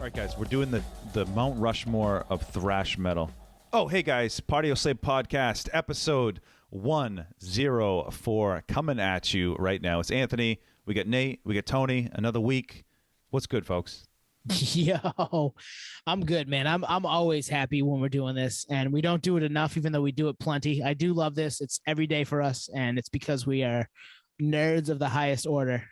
All right, guys, we're doing the Mount Rushmore of thrash metal. Oh, hey, guys, Party Slave Podcast, episode 104, coming at you right now. It's Anthony, we got Nate, we got Tony, another week. What's good, folks? Yo, I'm good, man. I'm always happy when we're doing this, and we don't do it enough, even though we do it plenty. I do love this. It's every day for us, and it's because we are nerds of the highest order.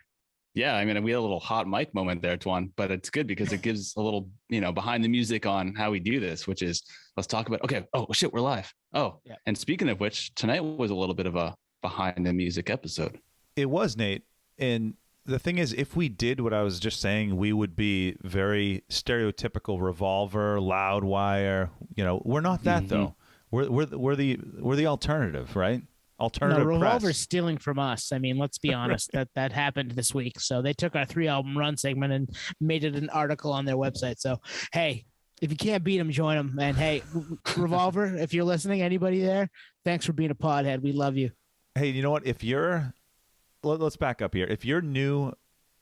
Yeah, I mean, we had a little hot mic moment there, Twan, but it's good because it gives a little, behind the music on how we do this, which is let's talk about, okay, oh, shit, we're live. Oh, yeah. And speaking of which, tonight was a little bit of a behind the music episode. It was, Nate. And the thing is, if we did what I was just saying, we would be very stereotypical Revolver, Loudwire. We're not that, though. We're the alternative, right? Alternative Revolver's press. Stealing from us. I mean, let's be honest, that happened this week. So they took our 3-album run segment and made it an article on their website. So, hey, if you can't beat them, join them. And hey, Revolver, if you're listening, anybody there, thanks for being a podhead. We love you. Hey, you know what? Let's back up here. If you're new,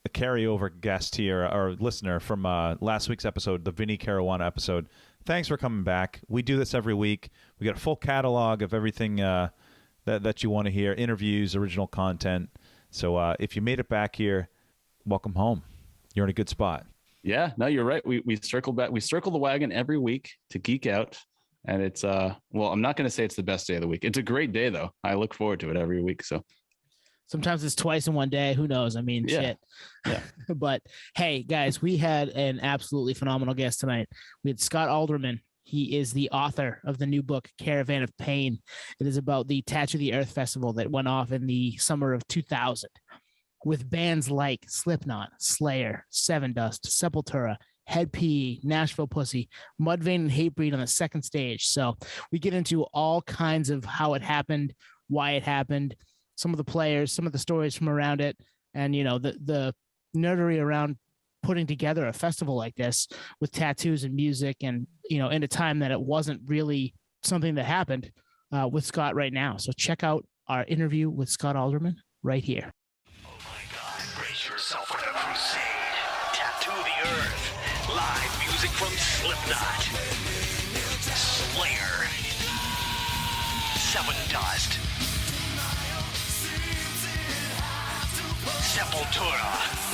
a carryover guest here or listener from last week's episode, the Vinny Caruana episode, thanks for coming back. We do this every week. We got a full catalog of everything that you want to hear, interviews, original content. So if you made it back here, welcome home. You're in a good spot. Yeah, no, you're right. We circle back. We circle the wagon every week to geek out. And it's, I'm not going to say it's the best day of the week. It's a great day, though. I look forward to it every week. So sometimes it's twice in one day. Who knows? I mean, shit. Yeah. But hey, guys, we had an absolutely phenomenal guest tonight. We had Scott Alderman. He is the author of the new book, Caravan of Pain. It is about the Tattoo the Earth festival that went off in the summer of 2000 with bands like Slipknot, Slayer, Seven Dust, Sepultura, Head PE, Nashville Pussy, Mudvayne, and Hatebreed on the second stage. So we get into all kinds of how it happened, why it happened, some of the players, some of the stories from around it, and, the nerdery around putting together a festival like this with tattoos and music and, in a time that it wasn't really something that happened with Scott right now. So check out our interview with Scott Alderman right here. Oh my God, brace yourself for the crusade. Tattoo the Earth. Live music from Slipknot, Slayer, Seven Dust, Sepultura,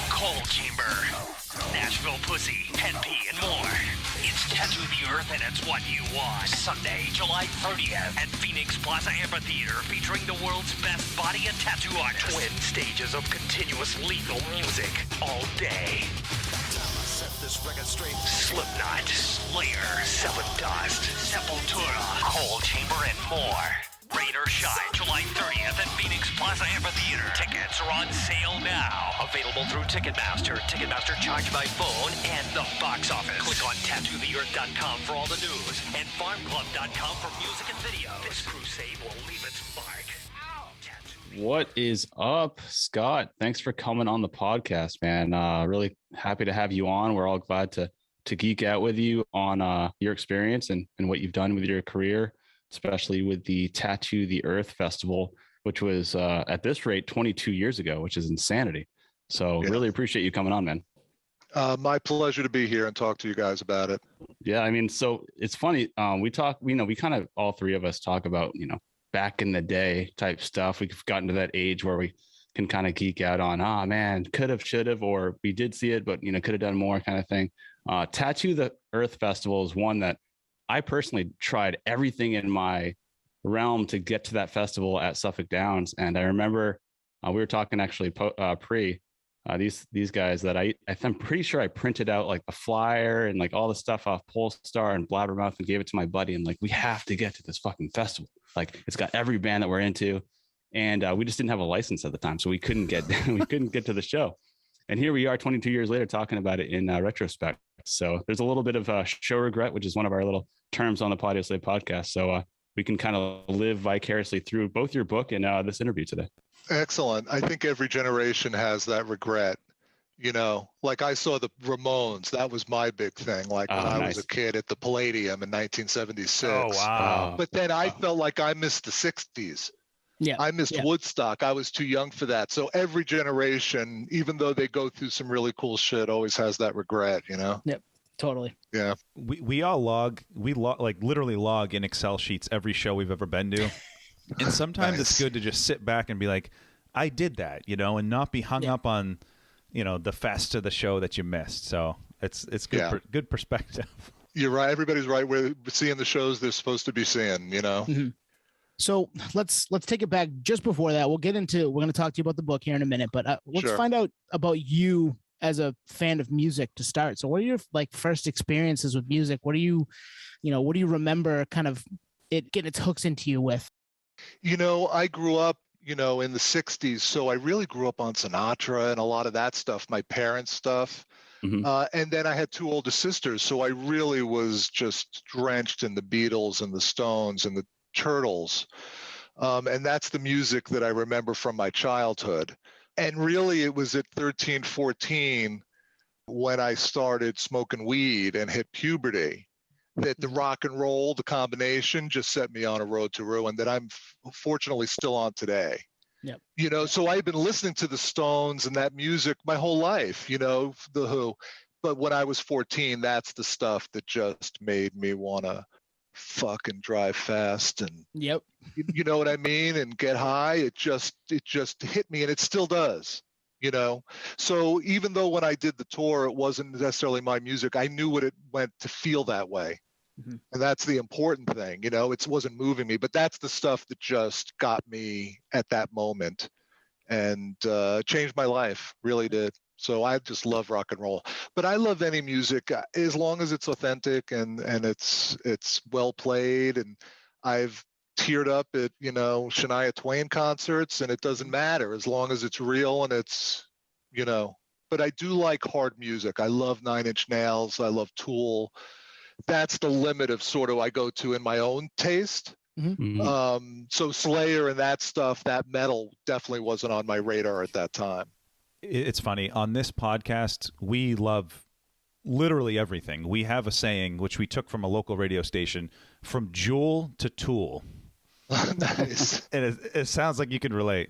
Cold Chamber, Nashville Pussy, Head P, and more. It's Tattoo the Earth, and it's what you want. Sunday, July 30th at Phoenix Plaza Amphitheater, featuring the world's best body and tattoo artists. Twin stages of continuous lethal music all day. Slipknot, Slayer, Seven Dust, Sepultura, Cold Chamber, and more. Rain or shine, July 30th at Phoenix Plaza Amphitheater. Tickets are on sale now. Available through Ticketmaster, Ticketmaster charged by phone, and the box office. Click on tattootheearth.com for all the news and farmclub.com for music and video. This crusade will leave its mark. what is up, Scott? Thanks for coming on the podcast, man. Really happy to have you on. We're all glad to geek out with you on your experience and what you've done with your career, especially with the Tattoo the Earth Festival, which was at this rate 22 years ago, which is insanity. So really appreciate you coming on, man. My pleasure to be here and talk to you guys about it. Yeah, I mean, so it's funny. We talk, we kind of all three of us talk about, back in the day type stuff. We've gotten to that age where we can kind of geek out on, man, could have, should have, or we did see it, but, could have done more kind of thing. Tattoo the Earth Festival is one that I personally tried everything in my realm to get to that festival at Suffolk Downs. And I remember we were talking actually these guys that I'm pretty sure I printed out like the flyer and like all the stuff off Polestar and Blabbermouth and gave it to my buddy. And like, we have to get to this fucking festival. Like, it's got every band that we're into. And we just didn't have a license at the time. So we couldn't get to the show. And here we are 22 years later talking about it in retrospect. So there's a little bit of show regret, which is one of our little terms on the Party Slave podcast. So we can kind of live vicariously through both your book and this interview today. Excellent. I think every generation has that regret. Like I saw the Ramones. That was my big thing. Like when I was a kid at the Palladium in 1976. Oh, wow. But then I felt like I missed the 60s. Yeah. I missed Woodstock. I was too young for that. So every generation, even though they go through some really cool shit, always has that regret, you know? Yep. Totally. Yeah. We all like literally log in Excel sheets every show we've ever been to. And sometimes it's good to just sit back and be like, I did that, you know, and not be hung up on, you know, the fest of the show that you missed. So it's good, good perspective. You're right. Everybody's right. We're seeing the shows they're supposed to be seeing, you know? Mm-hmm. So let's take it back just before that. We're going to talk to you about the book here in a minute, but let's find out about you as a fan of music to start. So what are your like first experiences with music? What do you remember kind of it getting its hooks into you with? You know, I grew up, you know, in the 60s. So I really grew up on Sinatra and a lot of that stuff, my parents' stuff. Mm-hmm. And then I had two older sisters. So I really was just drenched in the Beatles and the Stones and the Turtles. And that's the music that I remember from my childhood. And really it was at 13, 14 when I started smoking weed and hit puberty that the rock and roll, the combination just set me on a road to ruin that I'm fortunately still on today. Yep. You know, so I've been listening to the Stones and that music my whole life, you know, the Who. But when I was 14, that's the stuff that just made me want to fucking drive fast and you know what I mean, and get high. It just hit me, and it still does, you know. So even though when I did the tour it wasn't necessarily my music, I knew what it meant to feel that way. Mm-hmm. And that's the important thing, you know. It wasn't moving me, but that's the stuff that just got me at that moment and changed my life, really did. So I just love rock and roll, but I love any music as long as it's authentic and it's well played. And I've teared up at, you know, Shania Twain concerts, and it doesn't matter as long as it's real and it's, you know. But I do like hard music. I love Nine Inch Nails. I love Tool. That's the limit of sort of I go to in my own taste. Mm-hmm. So Slayer and that stuff, that metal definitely wasn't on my radar at that time. It's funny. On this podcast, we love literally everything. We have a saying, which we took from a local radio station, from Jewel to Tool. Nice. And it sounds like you can relate.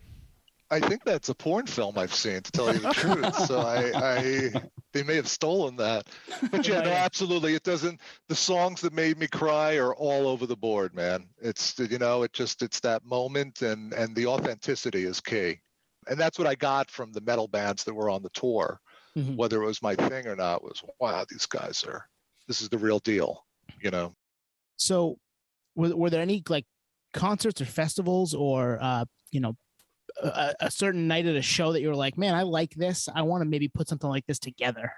I think that's a porn film I've seen, to tell you the truth. So they may have stolen that. But yeah, no, absolutely. It doesn't, the songs that made me cry are all over the board, man. It's, you know, it's that moment, and the authenticity is key. And that's what I got from the metal bands that were on the tour, mm-hmm. whether it was my thing or not, was, wow, this is the real deal, you know? So were there any like concerts or festivals or, you know, a certain night at a show that you were like, man, I like this. I want to maybe put something like this together?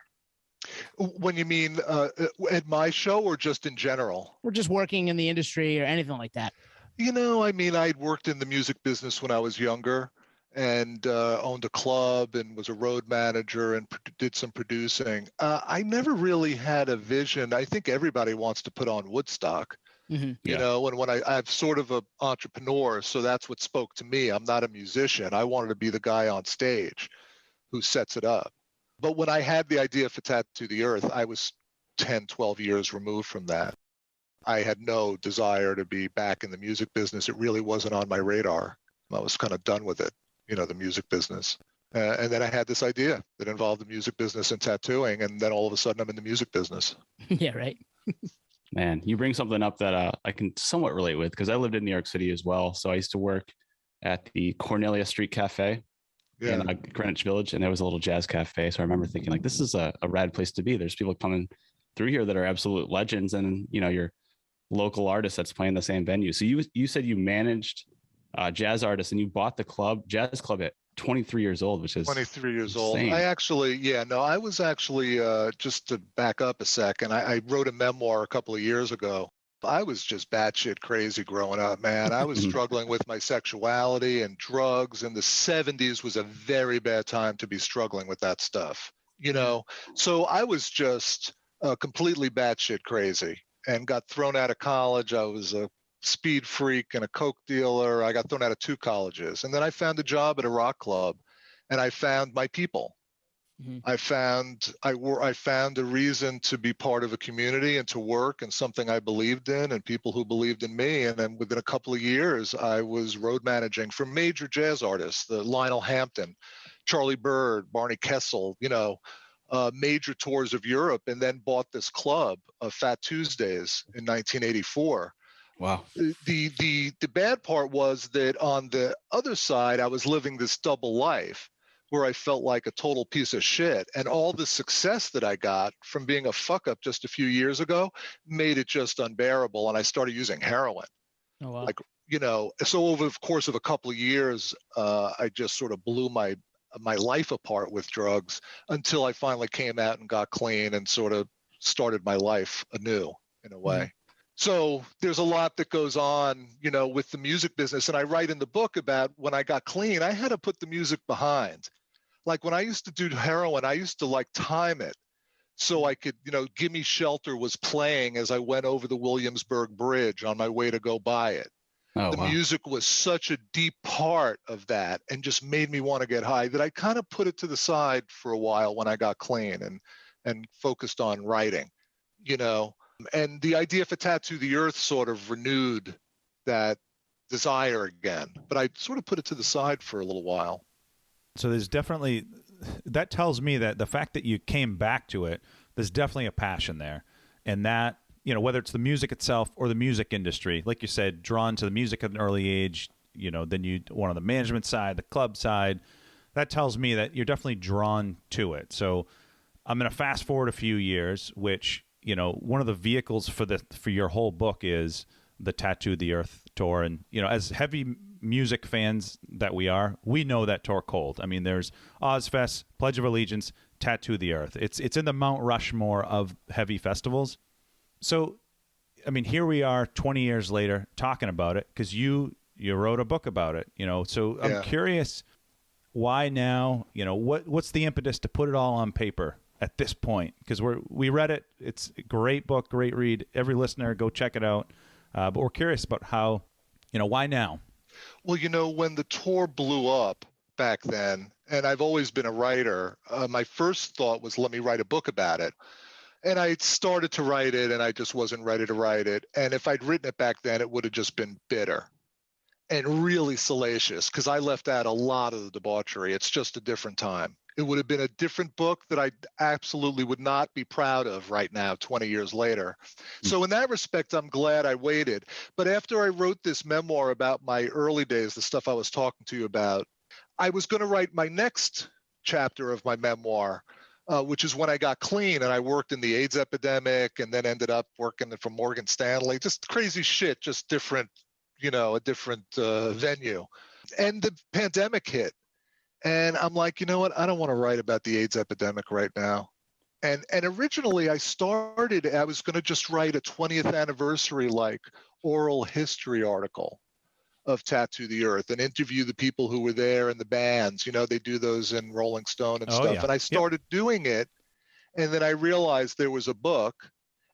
When you mean at my show or just in general? Or just working in the industry or anything like that? You know, I mean, I'd worked in the music business when I was younger and owned a club and was a road manager and did some producing. I never really had a vision. I think everybody wants to put on Woodstock. Mm-hmm. You know, and when I'm sort of an entrepreneur, so that's what spoke to me. I'm not a musician. I wanted to be the guy on stage who sets it up. But when I had the idea for Tattoo the Earth, I was 10, 12 years removed from that. I had no desire to be back in the music business. It really wasn't on my radar. I was kind of done with it, you know, the music business. And then I had this idea that involved the music business and tattooing, and then all of a sudden I'm in the music business. Yeah, right. Man, you bring something up that I can somewhat relate with, because I lived in New York City as well. So I used to work at the Cornelia Street Cafe in Greenwich Village, and there was a little jazz cafe. So I remember thinking, like, this is a rad place to be. There's people coming through here that are absolute legends, and, you know, your local artist that's playing the same venue. So you said you managed jazz artists, and you bought the jazz club at 23 years old, which is 23 years old. insane. I was actually, just to back up a second, I wrote a memoir a couple of years ago. I was just batshit crazy growing up, man. I was struggling with my sexuality and drugs, and the 70s was a very bad time to be struggling with that stuff, you know? So I was just completely batshit crazy and got thrown out of college. I was a speed freak and a coke dealer. I got thrown out of 2 colleges, and then I found a job at a rock club, and I found my people. I found a reason to be part of a community and to work and something I believed in and people who believed in me. And then within a couple of years, I was road managing for major jazz artists, the Lionel Hampton, Charlie Bird, Barney Kessel, major tours of Europe, and then bought this club of Fat Tuesdays in 1984. Wow. The bad part was that on the other side, I was living this double life where I felt like a total piece of shit. And all the success that I got from being a fuck up just a few years ago made it just unbearable. And I started using heroin. Oh, wow. So over the course of a couple of years, I just sort of blew my life apart with drugs until I finally came out and got clean and sort of started my life anew in a way. Mm-hmm. So there's a lot that goes on, with the music business. And I write in the book about when I got clean, I had to put the music behind. Like when I used to do heroin, I used to time it so I could, Gimme Shelter was playing as I went over the Williamsburg Bridge on my way to go buy it. The music was such a deep part of that and just made me want to get high that I kind of put it to the side for a while when I got clean and focused on writing, And the idea for Tattoo the Earth sort of renewed that desire again. But I sort of put it to the side for a little while. So there's definitely, that tells me that the fact that you came back to it, there's definitely a passion there. And that, whether it's the music itself or the music industry, like you said, drawn to the music at an early age, then you one on the management side, the club side, that tells me that you're definitely drawn to it. So I'm going to fast forward a few years, which, one of the vehicles for your whole book is the Tattoo the Earth tour. And, as heavy music fans that we are, we know that tour cold. I mean, there's Ozzfest, Pledge of Allegiance, Tattoo the Earth. It's in the Mount Rushmore of heavy festivals. So, I mean, here we are 20 years later talking about it because you wrote a book about it, So I'm curious, why now? What's the impetus to put it all on paper at this point? Because we read it. It's a great book, great read. Every listener, go check it out. But we're curious about how, why now? Well, when the tour blew up back then, and I've always been a writer, my first thought was, let me write a book about it. And I started to write it, and I just wasn't ready to write it. And if I'd written it back then, it would have just been bitter and really salacious because I left out a lot of the debauchery. It's just a different time. It would have been a different book that I absolutely would not be proud of right now, 20 years later. So in that respect, I'm glad I waited. But after I wrote this memoir about my early days, the stuff I was talking to you about, I was going to write my next chapter of my memoir, which is when I got clean and I worked in the AIDS epidemic and then ended up working for Morgan Stanley. Just crazy shit, just different, a different venue. And the pandemic hit. And I'm like, you know what? I don't want to write about the AIDS epidemic right now. And originally I was going to just write a 20th anniversary, oral history article of Tattoo the Earth and interview the people who were there and the bands. They do those in Rolling Stone and stuff. Yeah. And I started doing it. And then I realized there was a book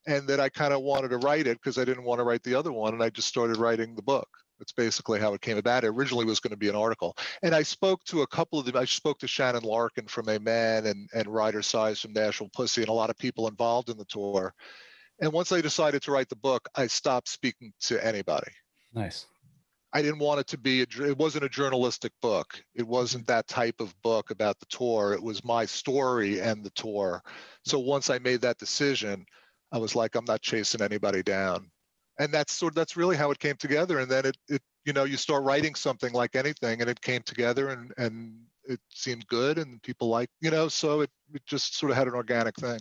and that I kind of wanted to write it because I didn't want to write the other one. And I just started writing the book. That's basically how it came about. It originally was going to be an article. And I spoke to a couple of them. I spoke to Shannon Larkin from Amen and Ryder Size from Nashville Pussy and a lot of people involved in the tour. And once I decided to write the book, I stopped speaking to anybody. Nice. I didn't want it to be, it wasn't a journalistic book. It wasn't that type of book about the tour. It was my story and the tour. So once I made that decision, I was like, I'm not chasing anybody down. And that's really how it came together. And then it you start writing something like anything and it came together and it seemed good and people like, so it just sort of had an organic thing.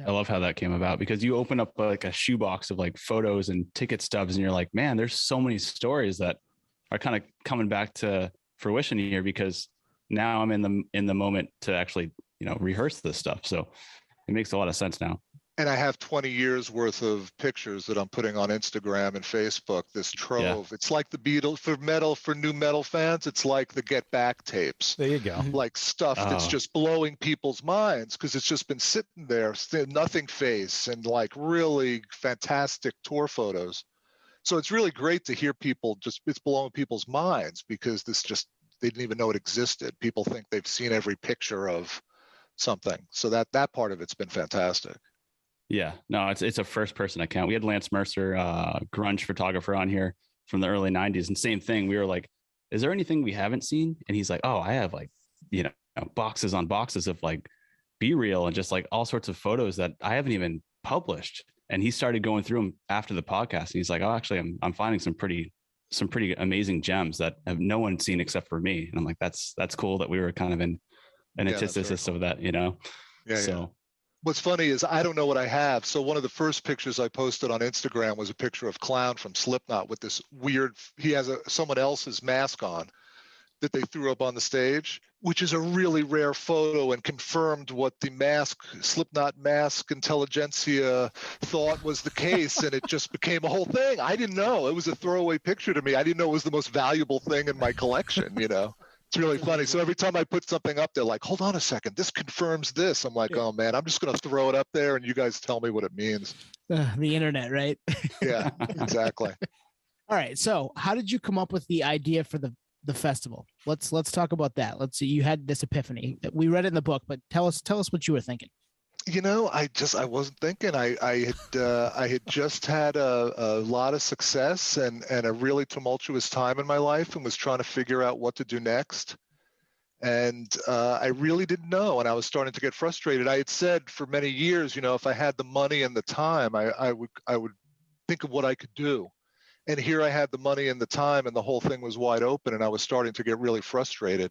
I love how that came about because you open up like a shoebox of like photos and ticket stubs and you're like, man, there's so many stories that are kind of coming back to fruition here because now I'm in the moment to actually, rehearse this stuff. So it makes a lot of sense now. And I have 20 years worth of pictures that I'm putting on Instagram and Facebook, this trove. Yeah. It's like the Beatles for new metal fans. It's like the Get Back tapes. There you go. Like stuff that's just blowing people's minds because it's just been sitting there, nothing face and like really fantastic tour photos. So it's really great to hear people it's blowing people's minds because they didn't even know it existed. People think they've seen every picture of something. So that part of it's been fantastic. Yeah, no, it's a first person account. We had Lance Mercer, grunge photographer, on here from the early 90s, and same thing. We were like, is there anything we haven't seen? And he's like, oh, I have like, boxes on boxes of like B-reel and just like all sorts of photos that I haven't even published. And he started going through them after the podcast, and he's like, oh, actually, I'm finding some pretty amazing gems that have no one seen except for me. And I'm like, that's cool that we were kind of in an antithesis of that, Yeah. What's funny is I don't know what I have. So one of the first pictures I posted on Instagram was a picture of Clown from Slipknot with this weird, he has someone else's mask on that they threw up on the stage, which is a really rare photo and confirmed what the Slipknot mask intelligentsia thought was the case. And it just became a whole thing. I didn't know. It was a throwaway picture to me. I didn't know it was the most valuable thing in my collection, It's really funny. So every time I put something up, they're like, hold on a second, this confirms this. I'm like, oh man, I'm just going to throw it up there and you guys tell me what it means. The internet, right? Yeah, exactly. All right. So how did you come up with the idea for the festival? Let's talk about that. Let's see. You had this epiphany. We read it in the book, but tell us what you were thinking. I wasn't thinking. I had just had a lot of success and a really tumultuous time in my life, and was trying to figure out what to do next. And I really didn't know, and I was starting to get frustrated. I had said for many years, if I had the money and the time, I would think of what I could do. And here I had the money and the time, and the whole thing was wide open, and I was starting to get really frustrated.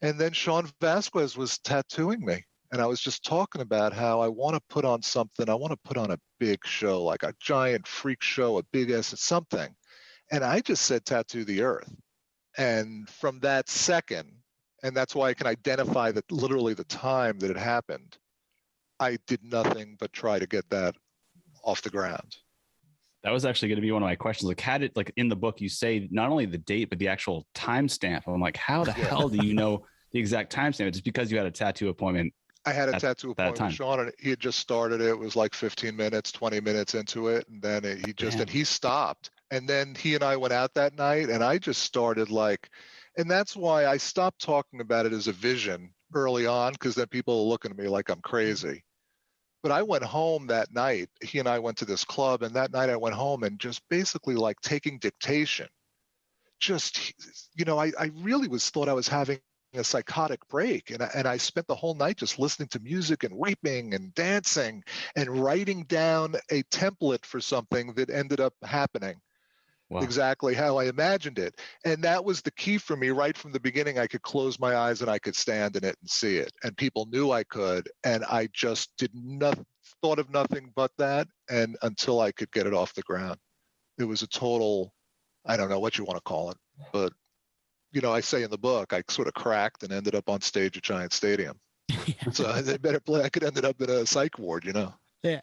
And then Sean Vasquez was tattooing me. And I was just talking about how I want to put on something. I want to put on a big show, like a giant freak show, a big something. And I just said, tattoo the earth. And from that second, and that's why I can identify that literally the time that it happened, I did nothing but try to get that off the ground. That was actually going to be one of my questions. Like, had it, like in the book, you say not only the date, but the actual timestamp. I'm like, how the hell do you know the exact timestamp? It's because you had a tattoo appointment. I had a tattoo appointment with Sean, and he had just started it. It was like 15 minutes, 20 minutes into it. And then he stopped. And then he and I went out that night, and I just started and that's why I stopped talking about it as a vision early on, because then people are looking at me like I'm crazy. But I went home that night. He and I went to this club, and that night I went home and just basically taking dictation. I really thought I was having a psychotic break, and I spent the whole night just listening to music and weeping and dancing and writing down a template for something that ended up happening. Wow. Exactly how I imagined it. And that was the key for me right from the beginning. I could close my eyes and I could stand in it and see it, and people knew I could, and I just thought of nothing but that, and until I could get it off the ground. It was a total, I don't know what you want to call it, but I say in the book, I sort of cracked and ended up on stage at Giant Stadium. So they better play. I could ended up in a psych ward, Yeah,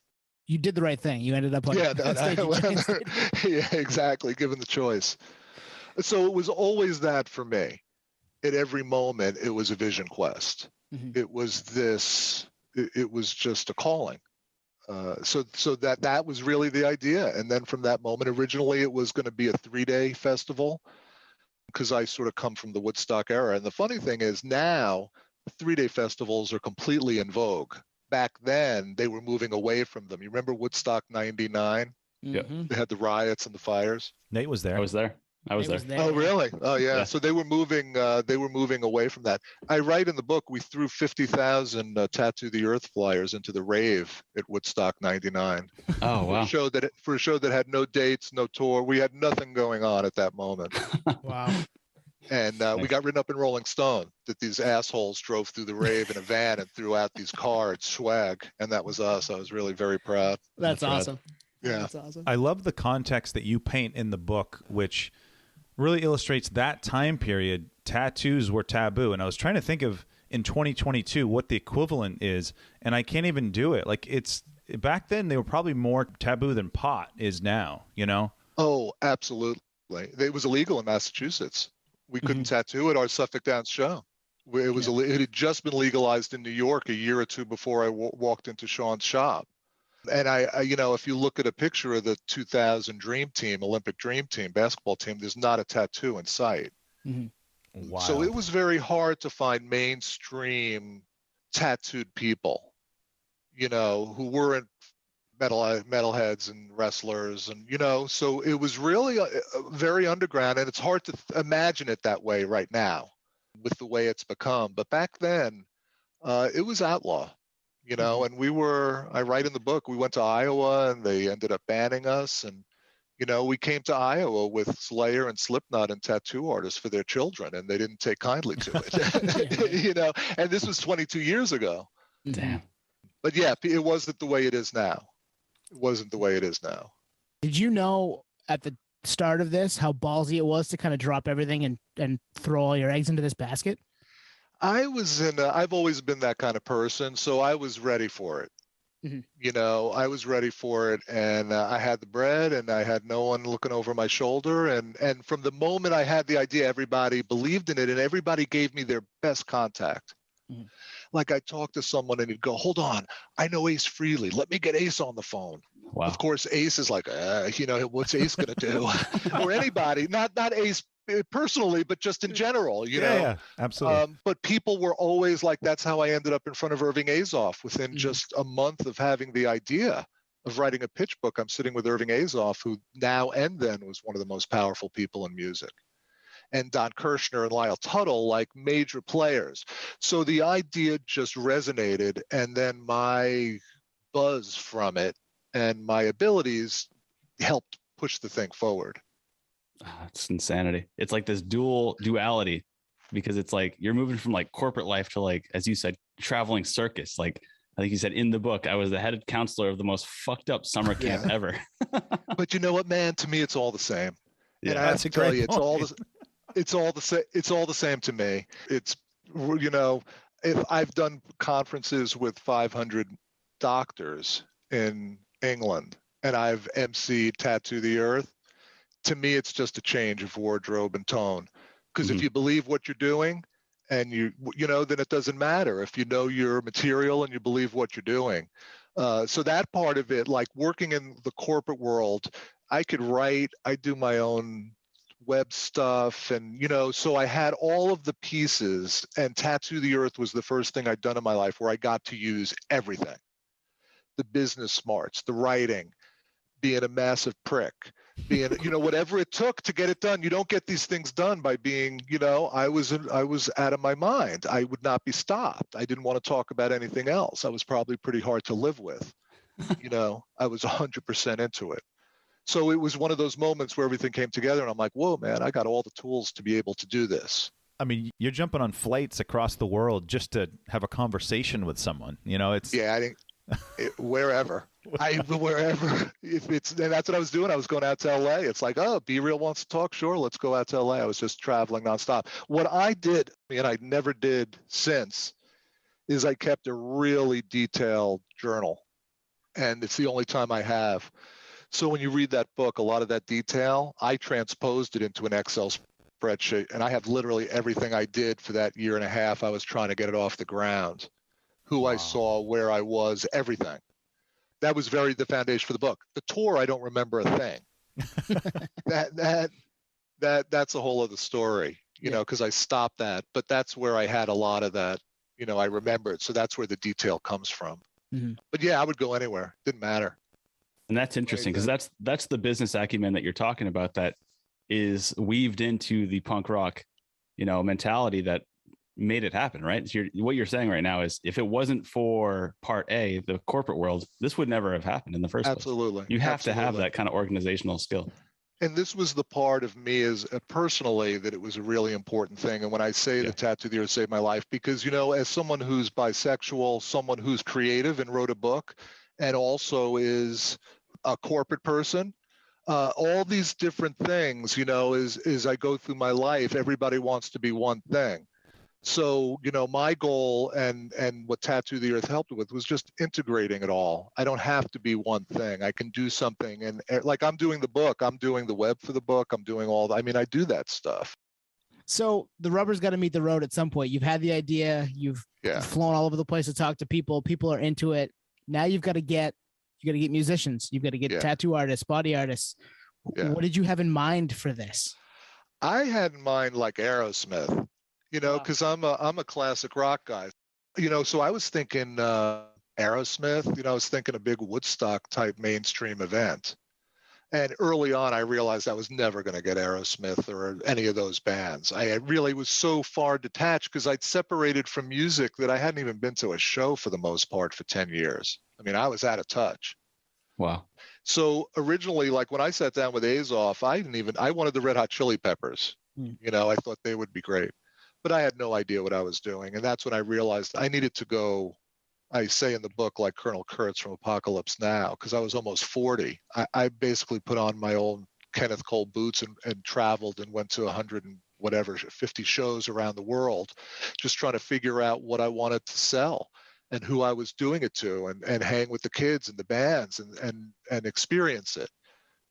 you did the right thing. You ended up on stage at Giant Stadium. Yeah, exactly. Given the choice. So it was always that for me. At every moment, it was a vision quest. Mm-hmm. It was this. It was just a calling. So that was really the idea. And then from that moment, originally it was going to be a 3-day festival, because I sort of come from the Woodstock era. And the funny thing is now 3-day festivals are completely in vogue. Back then, they were moving away from them. You remember Woodstock 99? Yeah. They had the riots and the fires. Nate was there. I was there. Oh, really? Oh, yeah. So they were moving away from that. I write in the book, we threw 50,000 Tattoo the Earth flyers into the rave at Woodstock 99. Oh, wow. For a show that had no dates, no tour. We had nothing going on at that moment. Wow. And we got written up in Rolling Stone that these assholes drove through the rave in a van and threw out these cards, swag. And that was us. I was really very proud. That's awesome. Yeah. That's awesome. I love the context that you paint in the book, which really illustrates that time period. Tattoos were taboo. And I was trying to think of in 2022 what the equivalent is, and I can't even do it. It's back then they were probably more taboo than pot is now, Oh, absolutely. It was illegal in Massachusetts. We couldn't tattoo at our Suffolk Downs show. It had just been legalized in New York a year or two before I walked into Sean's shop. And I if you look at a picture of the 2000 Dream Team, Olympic Dream Team basketball team, there's not a tattoo in sight. Mm-hmm. Wow. So it was very hard to find mainstream tattooed people, you know, who weren't metalheads and wrestlers, and you know, so it was really very underground, and it's hard to imagine it that way right now with the way it's become. But back then, it was outlaw, you know. And I write in the book, we went to Iowa and they ended up banning us, and you know, we came to Iowa with Slayer and Slipknot and tattoo artists for their children, and they didn't take kindly to it. You know, and this was 22 years ago. Damn. But yeah, it wasn't the way it is now. It wasn't the way it is now. Did you know at the start of this how ballsy it was to kind of drop everything and throw all your eggs into this basket? I've always been that kind of person, so I was ready for it. You know, I was ready for it, and I had the bread, and I had no one looking over my shoulder. And from the moment I had the idea, everybody believed in it, and everybody gave me their best contact. Like I talked to someone and he'd go, hold on, I know Ace Frehley. Let me get Ace on the phone. Wow. Of course, Ace is like, you know, what's Ace going to do? Or anybody, not Ace personally, but just in general, you know? Yeah, absolutely. But people were always like, that's how I ended up in front of Irving Azoff. Within just a month of having the idea of writing a pitch book, I'm sitting with Irving Azoff, who now and then was one of the most powerful people in music. And Don Kirshner and Lyle Tuttle, like major players. So the idea just resonated, and then my buzz from it and my abilities helped push the thing forward. It's insanity. It's like this duality, because it's like you're moving from like corporate life to, like, as you said, traveling circus. Like I think you said in the book, I was the head counselor of the most fucked up summer camp ever. But you know what, man? To me, it's all the same. Yeah, and I have to tell you, it's all the same to me. It's, you know, if I've done conferences with 500 doctors in England and I've emceed Tattoo the Earth, to me, it's just a change of wardrobe and tone. Because if you believe what you're doing and you know, then it doesn't matter if you know your material and you believe what you're doing. So that part of it, like working in the corporate world, I could write, I do my own web stuff, and you know, so I had all of the pieces, and Tattoo the Earth was the first thing I'd done in my life where I got to use everything. The business smarts, the writing, being a massive prick, being, you know, whatever it took to get it done. You don't get these things done by being, you know, I was out of my mind. I would not be stopped. I didn't want to talk about anything else. I was probably pretty hard to live with. You know, I was 100% into it. So it was one of those moments where everything came together, and I'm like, whoa, man, I got all the tools to be able to do this. I mean, you're jumping on flights across the world just to have a conversation with someone. You know, it's wherever. Wherever. If it's, and that's what I was doing. I was going out to LA. It's like, oh, Be Real wants to talk. Sure, let's go out to LA. I was just traveling nonstop. What I did, and I never did since, is I kept a really detailed journal, and it's the only time I have. So when you read that book, a lot of that detail, I transposed it into an Excel spreadsheet, and I have literally everything I did for that year and a half. I was trying to get it off the ground, who I saw, where I was, everything. That was the foundation for the book. The tour, I don't remember a thing. That's a whole other story, you know, because I stopped that. But that's where I had a lot of that, you know, I remembered. So that's where the detail comes from. But yeah, I would go anywhere. Didn't matter. And that's interesting, because that's the business acumen that you're talking about that is weaved into the punk rock, you know, mentality that made it happen, right? So what you're saying right now is, if it wasn't for part A, the corporate world, this would never have happened in the first place. Absolutely. You have to have that kind of organizational skill. And this was the part of me as personally that it was a really important thing. And when I say the Tattoo the Earth saved my life, because, you know, as someone who's bisexual, someone who's creative and wrote a book, and also is a corporate person, all these different things, you know, as I go through my life, everybody wants to be one thing. So, you know, my goal and what Tattoo the Earth helped with was just integrating it all. I don't have to be one thing. I can do something. And like, I'm doing the book, I'm doing the web for the book, I'm doing all that. I mean, I do that stuff. So the rubber's got to meet the road at some point. You've had the idea, you've flown all over the place to talk to people. People are into it. Now you got to get musicians. You've got to get tattoo artists, body artists. What did you have in mind for this? I had in mind like Aerosmith. You know, because I'm a classic rock guy. So I was thinking Aerosmith, I was thinking a big Woodstock type mainstream event. And early on, I realized I was never going to get Aerosmith or any of those bands. I really was so far detached because I'd separated from music that I hadn't even been to a show for the most part for 10 years. I mean, I was out of touch. Wow. So originally, like when I sat down with Azoff, I wanted the Red Hot Chili Peppers. I thought they would be great, but I had no idea what I was doing. And that's when I realized I needed to go, I say in the book, like Colonel Kurtz from Apocalypse Now, because I was almost 40. I basically put on my own Kenneth Cole boots and traveled and went to 100 and whatever, 50 shows around the world, just trying to figure out what I wanted to sell and who I was doing it to, and hang with the kids and the bands and experience it.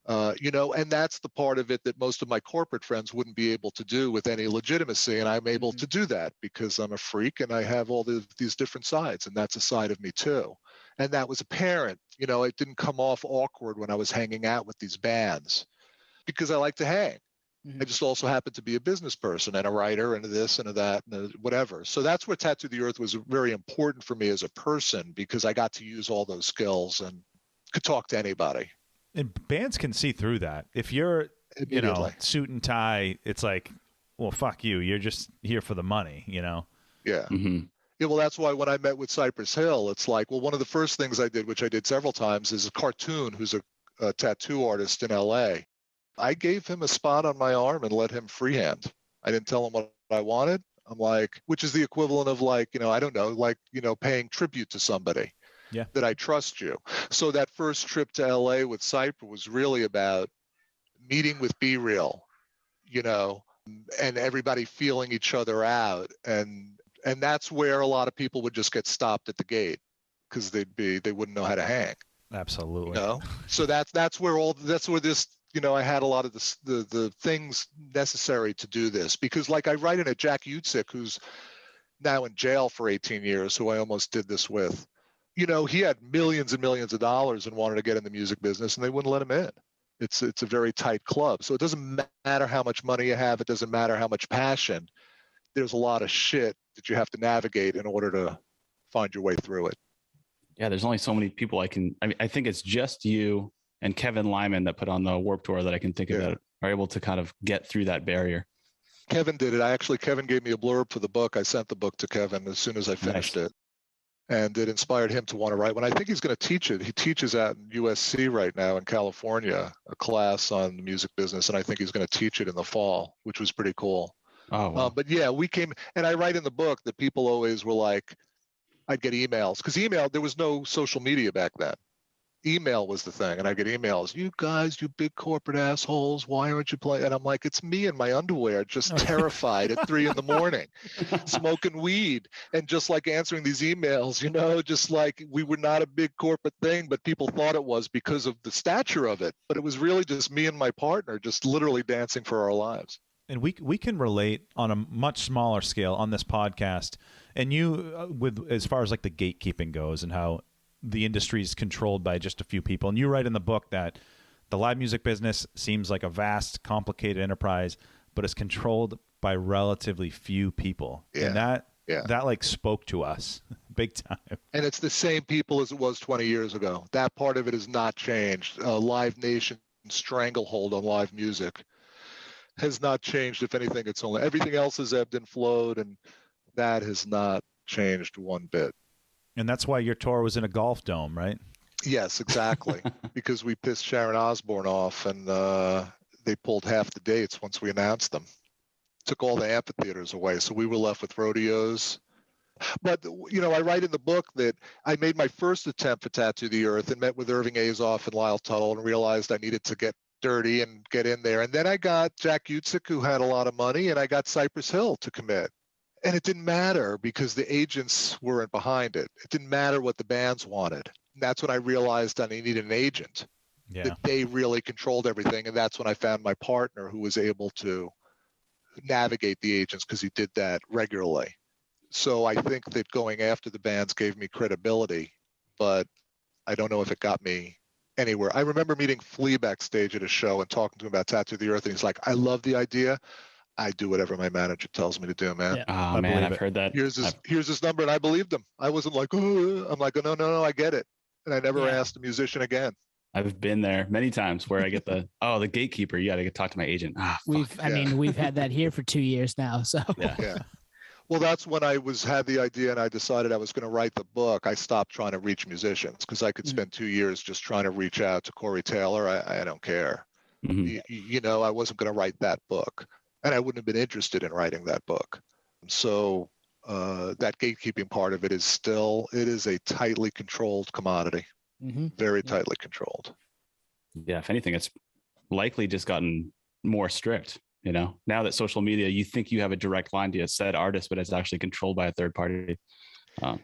And that's the part of it that most of my corporate friends wouldn't be able to do with any legitimacy. And I'm able to do that because I'm a freak and I have all these different sides, and that's a side of me too. And that was apparent. It didn't come off awkward when I was hanging out with these bands because I like to hang. I just also happen to be a business person and a writer and this and a that and whatever. So that's where Tattoo the Earth was very important for me as a person, because I got to use all those skills and could talk to anybody. And bands can see through that. If you're, suit and tie, it's like, well, fuck you. You're just here for the money, Yeah. Yeah, well, that's why when I met with Cypress Hill, it's like, well, one of the first things I did, which I did several times, is a Cartoon, who's a tattoo artist in LA. I gave him a spot on my arm and let him freehand. I didn't tell him what I wanted. I'm like, which is the equivalent of like, I don't know, like, paying tribute to somebody. Yeah. That I trust you. So that first trip to LA with Cypress was really about meeting with Be Real, and everybody feeling each other out. And that's where a lot of people would just get stopped at the gate because they wouldn't know how to hang. Absolutely. So that's where this, I had a lot of the things necessary to do this, because like I write in a Jack Utsick, who's now in jail for 18 years, who I almost did this with. He had millions and millions of dollars and wanted to get in the music business, and they wouldn't let him in. It's a very tight club. So it doesn't matter how much money you have. It doesn't matter how much passion. There's a lot of shit that you have to navigate in order to find your way through it. Yeah, there's only so many people I think it's just you and Kevin Lyman that put on the Warped Tour that I can think of that are able to kind of get through that barrier. Kevin did it. Kevin gave me a blurb for the book. I sent the book to Kevin as soon as I finished it. And it inspired him to want to write one. I think he's going to teach it. He teaches out in USC right now in California, a class on the music business. And I think he's going to teach it in the fall, which was pretty cool. Oh, wow. But yeah, we came, and I write in the book that people always were like, I'd get emails, because there was no social media back then. Email was the thing, and I get emails, you guys, you big corporate assholes, why aren't you playing? And I'm like, it's me in my underwear, just terrified at 3 a.m, smoking weed, and just like answering these emails, just like we were not a big corporate thing, but people thought it was because of the stature of it. But it was really just me and my partner, just literally dancing for our lives. And we can relate on a much smaller scale on this podcast. And you, with as far as like the gatekeeping goes and how the industry is controlled by just a few people. And you write in the book that the live music business seems like a vast, complicated enterprise, but it's controlled by relatively few people. Yeah. And that like spoke to us big time. And it's the same people as it was 20 years ago. That part of it has not changed. Live Nation's stranglehold on live music has not changed. If anything, it's only everything else has ebbed and flowed, and that has not changed one bit. And that's why your tour was in a golf dome, right? Yes, exactly. Because we pissed Sharon Osbourne off, and they pulled half the dates once we announced them. Took all the amphitheaters away, so we were left with rodeos. But, I write in the book that I made my first attempt for Tattoo the Earth and met with Irving Azoff and Lyle Tuttle and realized I needed to get dirty and get in there. And then I got Jack Utsick, who had a lot of money, and I got Cypress Hill to commit. And it didn't matter because the agents weren't behind it. It didn't matter what the bands wanted. And that's when I realized I needed an agent, that they really controlled everything. And that's when I found my partner, who was able to navigate the agents because he did that regularly. So I think that going after the bands gave me credibility, but I don't know if it got me anywhere. I remember meeting Flea backstage at a show and talking to him about Tattoo the Earth. And he's like, I love the idea. I do whatever my manager tells me to do, man. Yeah. Oh man, I've heard that. Here's his number, and I believed him. I wasn't like, oh, I'm like, oh, no, I get it. And I never asked a musician again. I've been there many times where I get the gatekeeper. You got to talk to my agent. We've had that here for 2 years now. So yeah. Well, that's when I had the idea and I decided I was going to write the book. I stopped trying to reach musicians because I could spend 2 years just trying to reach out to Corey Taylor. I don't care. Mm-hmm. I wasn't going to write that book, and I wouldn't have been interested in writing that book. So that gatekeeping part of it is a tightly controlled commodity, very tightly controlled. Yeah, if anything, it's likely just gotten more strict. Now that social media, you think you have a direct line to a said artist, but it's actually controlled by a third party.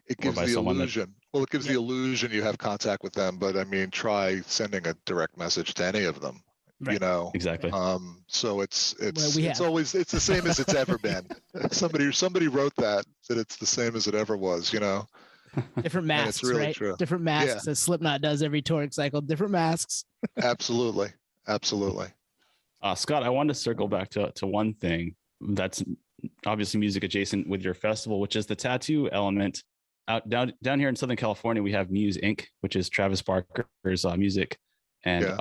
It gives the illusion. It gives the illusion you have contact with them, but I mean, try sending a direct message to any of them. Right. Exactly. So it's always the same as it's ever been. Somebody wrote that it's the same as it ever was. Different masks, it's really right? true. Different masks as Slipknot does every touring cycle. Different masks. Absolutely. Scott, I wanted to circle back to one thing that's obviously music adjacent with your festival, which is the tattoo element. Down here in Southern California, we have Muse Inc., which is Travis Barker's music and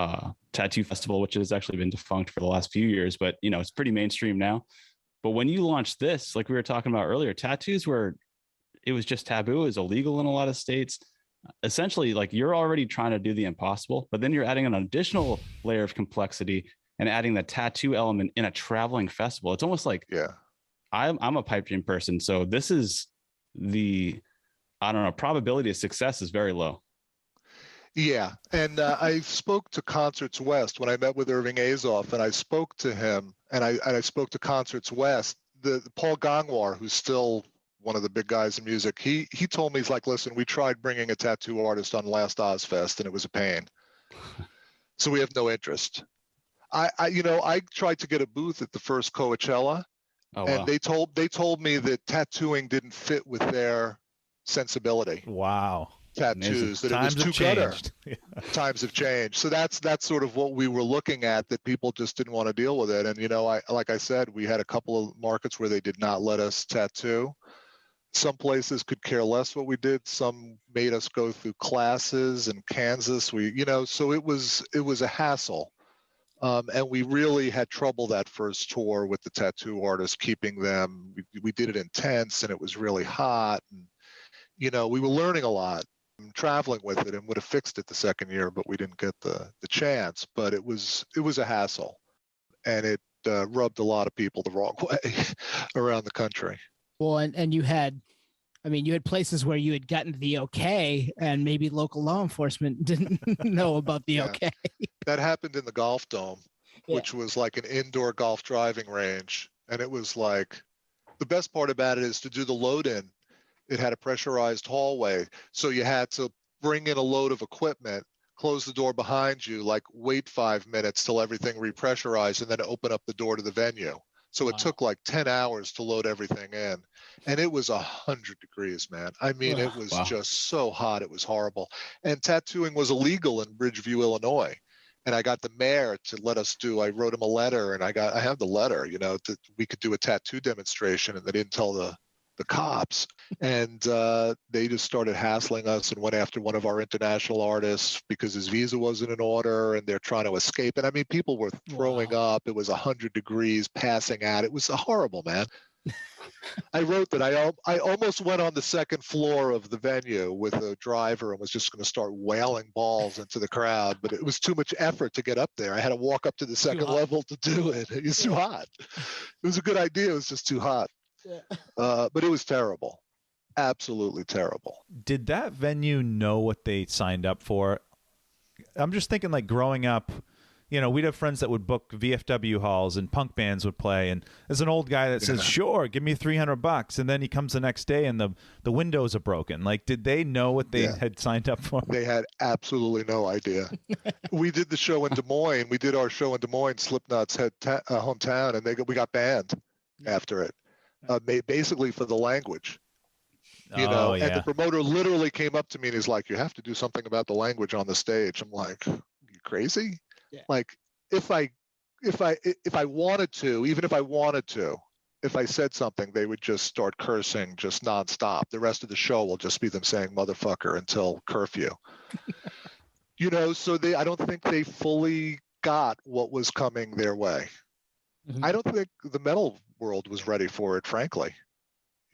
tattoo festival, which has actually been defunct for the last few years, but it's pretty mainstream now. But when you launched this, like we were talking about earlier, tattoos it was just taboo, it was illegal in a lot of states. Essentially, like you're already trying to do the impossible, but then you're adding an additional layer of complexity and adding the tattoo element in a traveling festival. It's almost like I'm a pipe dream person, so this is probability of success is very low. Yeah, and I spoke to Concerts West when I met with Irving Azoff, and I spoke to him, and I spoke to Concerts West. The Paul Gangwar, who's still one of the big guys in music, he told me, he's like, listen, we tried bringing a tattoo artist on last Ozzfest, and it was a pain. So we have no interest. I tried to get a booth at the first Coachella, and they told me that tattooing didn't fit with their sensibility. Wow. Tattoos, that Times it was too gutter. Times have changed. So that's sort of what we were looking at, that people just didn't want to deal with it. And like I said, we had a couple of markets where they did not let us tattoo. Some places could care less what we did. Some made us go through classes. In Kansas, so it was a hassle. And we really had trouble that first tour with the tattoo artists, keeping them. We did it intense, and it was really hot. And we were learning a lot, traveling with it, and would have fixed it the second year, but we didn't get the chance. But it was a hassle, and it rubbed a lot of people the wrong way around the country. Well, and you had places where you had gotten the okay, and maybe local law enforcement didn't know about the okay. That happened in the Golf Dome, which was like an indoor golf driving range. And it was like, the best part about it is to do the load in. It had a pressurized hallway. So you had to bring in a load of equipment, close the door behind you, like wait 5 minutes till everything repressurized, and then open up the door to the venue. So it took like 10 hours to load everything in. And it was 100 degrees, man. I mean, it was just so hot. It was horrible. And tattooing was illegal in Bridgeview, Illinois. And I got the mayor to let us I wrote him a letter, and I have the letter, that we could do a tattoo demonstration, and they didn't tell the cops. And they just started hassling us and went after one of our international artists because his visa wasn't in order, and they're trying to escape. And I mean, people were throwing up. It was 100 degrees, passing out. It was horrible, man. I wrote that I almost went on the second floor of the venue with a driver and was just going to start wailing balls into the crowd, but it was too much effort to get up there. I had to walk up to the second level to do it. It was too hot. It was a good idea. It was just too hot. But it was terrible. Absolutely terrible. Did that venue know what they signed up for? I'm just thinking, like, growing up, we'd have friends that would book VFW halls and punk bands would play. And there's an old guy that says, sure, give me $300. And then he comes the next day and the windows are broken. Like, did they know what they had signed up for? They had absolutely no idea. We did the show in Des Moines. We did our show in Des Moines, Slipknot's hometown, and we got banned after it, basically for the language. And the promoter literally came up to me and he's like, you have to do something about the language on the stage. I'm like, you crazy? Yeah. Like, if I if I wanted to, even if I wanted to, if I said something, they would just start cursing just nonstop. The rest of the show will just be them saying motherfucker until curfew. So I don't think they fully got what was coming their way. Mm-hmm. I don't think the metal world was ready for it, frankly.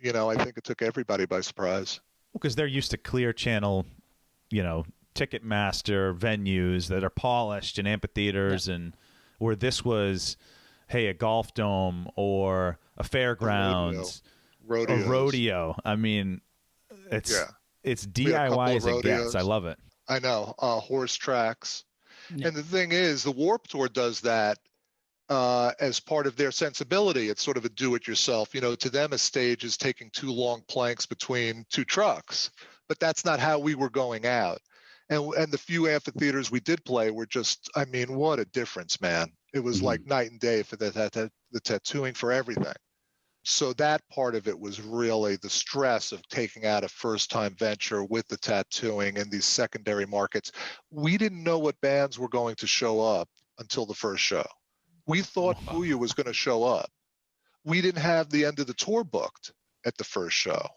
I think it took everybody by surprise. Because they're used to clear channel, Ticketmaster venues that are polished and amphitheaters, and where this was, hey, a golf dome or a fairgrounds, a rodeo. I mean, it's DIY as it gets. I love it. I know, horse tracks. Yeah. And the thing is, the Warped Tour does that as part of their sensibility. It's sort of a do-it-yourself. To them, a stage is taking 2 long planks between 2 trucks. But that's not how we were going out. And the few amphitheaters we did play were just, I mean, what a difference, man. It was like night and day for the tattooing, for everything. So that part of it was really the stress of taking out a first-time venture with the tattooing in these secondary markets. We didn't know what bands were going to show up until the first show. We thought Booyah was going to show up. We didn't have the end of the tour booked at the first show.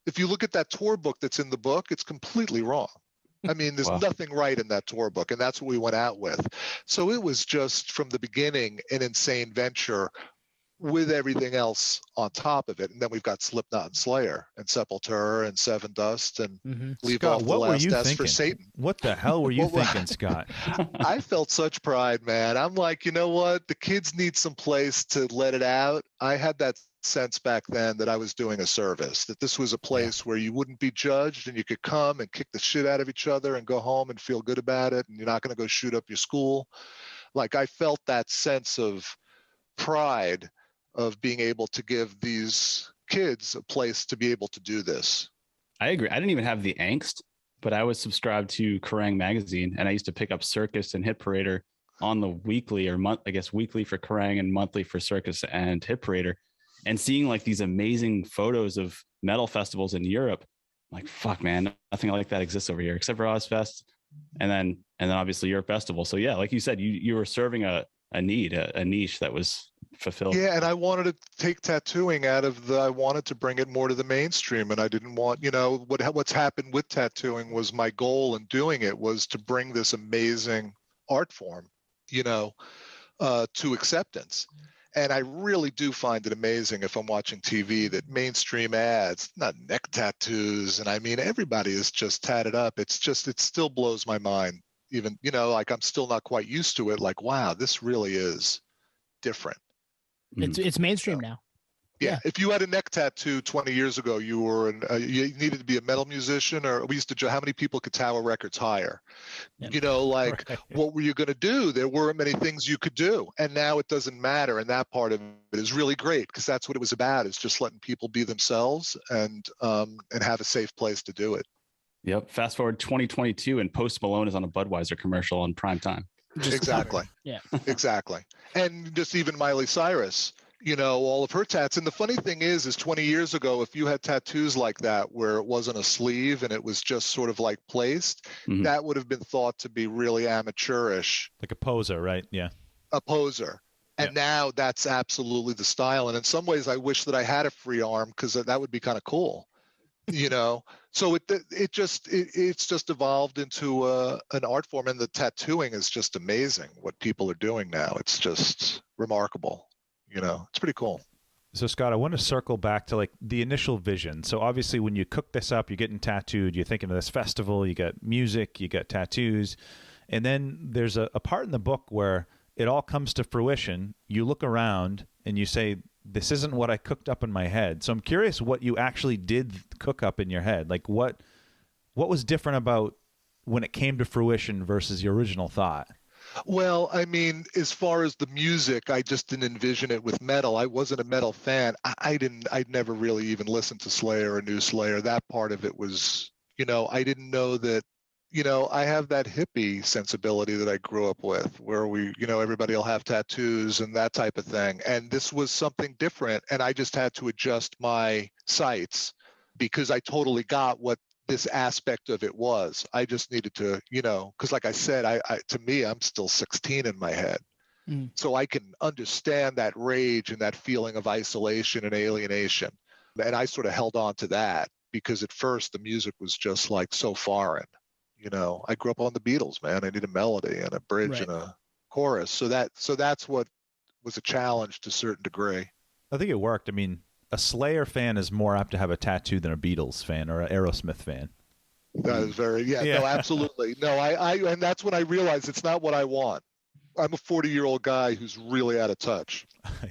If you look at that tour book that's in the book, it's completely wrong. I mean, there's nothing right in that tour book, and that's what we went out with. So it was just, from the beginning, an insane venture with everything else on top of it. And then we've got Slipknot and Slayer and Sepultura and Seven Dust and leave Scott, off the last S for Satan. What the hell were you thinking, Scott? I felt such pride, man. I'm like, you know what? The kids need some place to let it out. I had that sense back then that I was doing a service, that this was a place where you wouldn't be judged and you could come and kick the shit out of each other and go home and feel good about it. And you're not going to go shoot up your school. Like, I felt that sense of pride of being able to give these kids a place to be able to do this. I agree. I didn't even have the angst, but I was subscribed to Kerrang magazine, and I used to pick up Circus and Hit Parader on the weekly or month, I guess weekly for Kerrang and monthly for Circus and Hit Parader, and seeing like these amazing photos of metal festivals in Europe. I'm like, fuck, man, nothing like that exists over here except for Ozzfest, and then obviously Europe Festival. So yeah, like you said, you were serving a need, a niche that was fulfilled. Yeah, and I wanted to take tattooing out of I wanted to bring it more to the mainstream, and I didn't want, what's happened with tattooing was my goal in doing it was to bring this amazing art form, to acceptance. And I really do find it amazing if I'm watching TV that mainstream ads, not neck tattoos, and I mean, everybody is just tatted up. It still blows my mind. Even, like, I'm still not quite used to it. Like, wow, this really is different. It's mainstream now. Yeah. If you had a neck tattoo 20 years ago, you were you needed to be a metal musician, or we used to, how many people could tower records higher? Right. What were you going to do? There weren't many things you could do. And now it doesn't matter. And that part of it is really great, because that's what it was about, is just letting people be themselves and have a safe place to do it. Yep. Fast forward 2022 and Post Malone is on a Budweiser commercial on prime time. Exactly. Yeah. Exactly. And just even Miley Cyrus, all of her tats. And the funny thing is 20 years ago, if you had tattoos like that, where it wasn't a sleeve and it was just sort of like placed, that would have been thought to be really amateurish. Like a poser, right? Yeah. A poser. And now that's absolutely the style. And in some ways, I wish that I had a free arm, because that would be kind of cool. So it's just evolved into an art form, and the tattooing is just amazing what people are doing now. It's just remarkable. It's pretty cool. So Scott, I want to circle back to like the initial vision. So obviously when you cook this up, you're getting tattooed, you're thinking of this festival, you got music, you got tattoos. And then there's a part in the book where it all comes to fruition. You look around and you say, this isn't what I cooked up in my head. So I'm curious what you actually did cook up in your head. Like what was different about when it came to fruition versus your original thought? Well, I mean, as far as the music, I just didn't envision it with metal. I wasn't a metal fan. I'd never really even listened to Slayer or New Slayer. That part of it was, I didn't know that, I have that hippie sensibility that I grew up with, where we, everybody will have tattoos and that type of thing. And this was something different. And I just had to adjust my sights, because I totally got what this aspect of it was. I just needed to, because like I said, to me, I'm still 16 in my head. So I can understand that rage and that feeling of isolation and alienation. And I sort of held on to that because at first the music was just like so foreign. You know, I grew up on the Beatles, man. I need a melody and a bridge and a chorus. So that's what was a challenge to a certain degree. I think it worked. I mean, a Slayer fan is more apt to have a tattoo than a Beatles fan or an Aerosmith fan. That is no, absolutely. No, I and that's when I realized it's not what I want. I'm a 40-year-old guy who's really out of touch.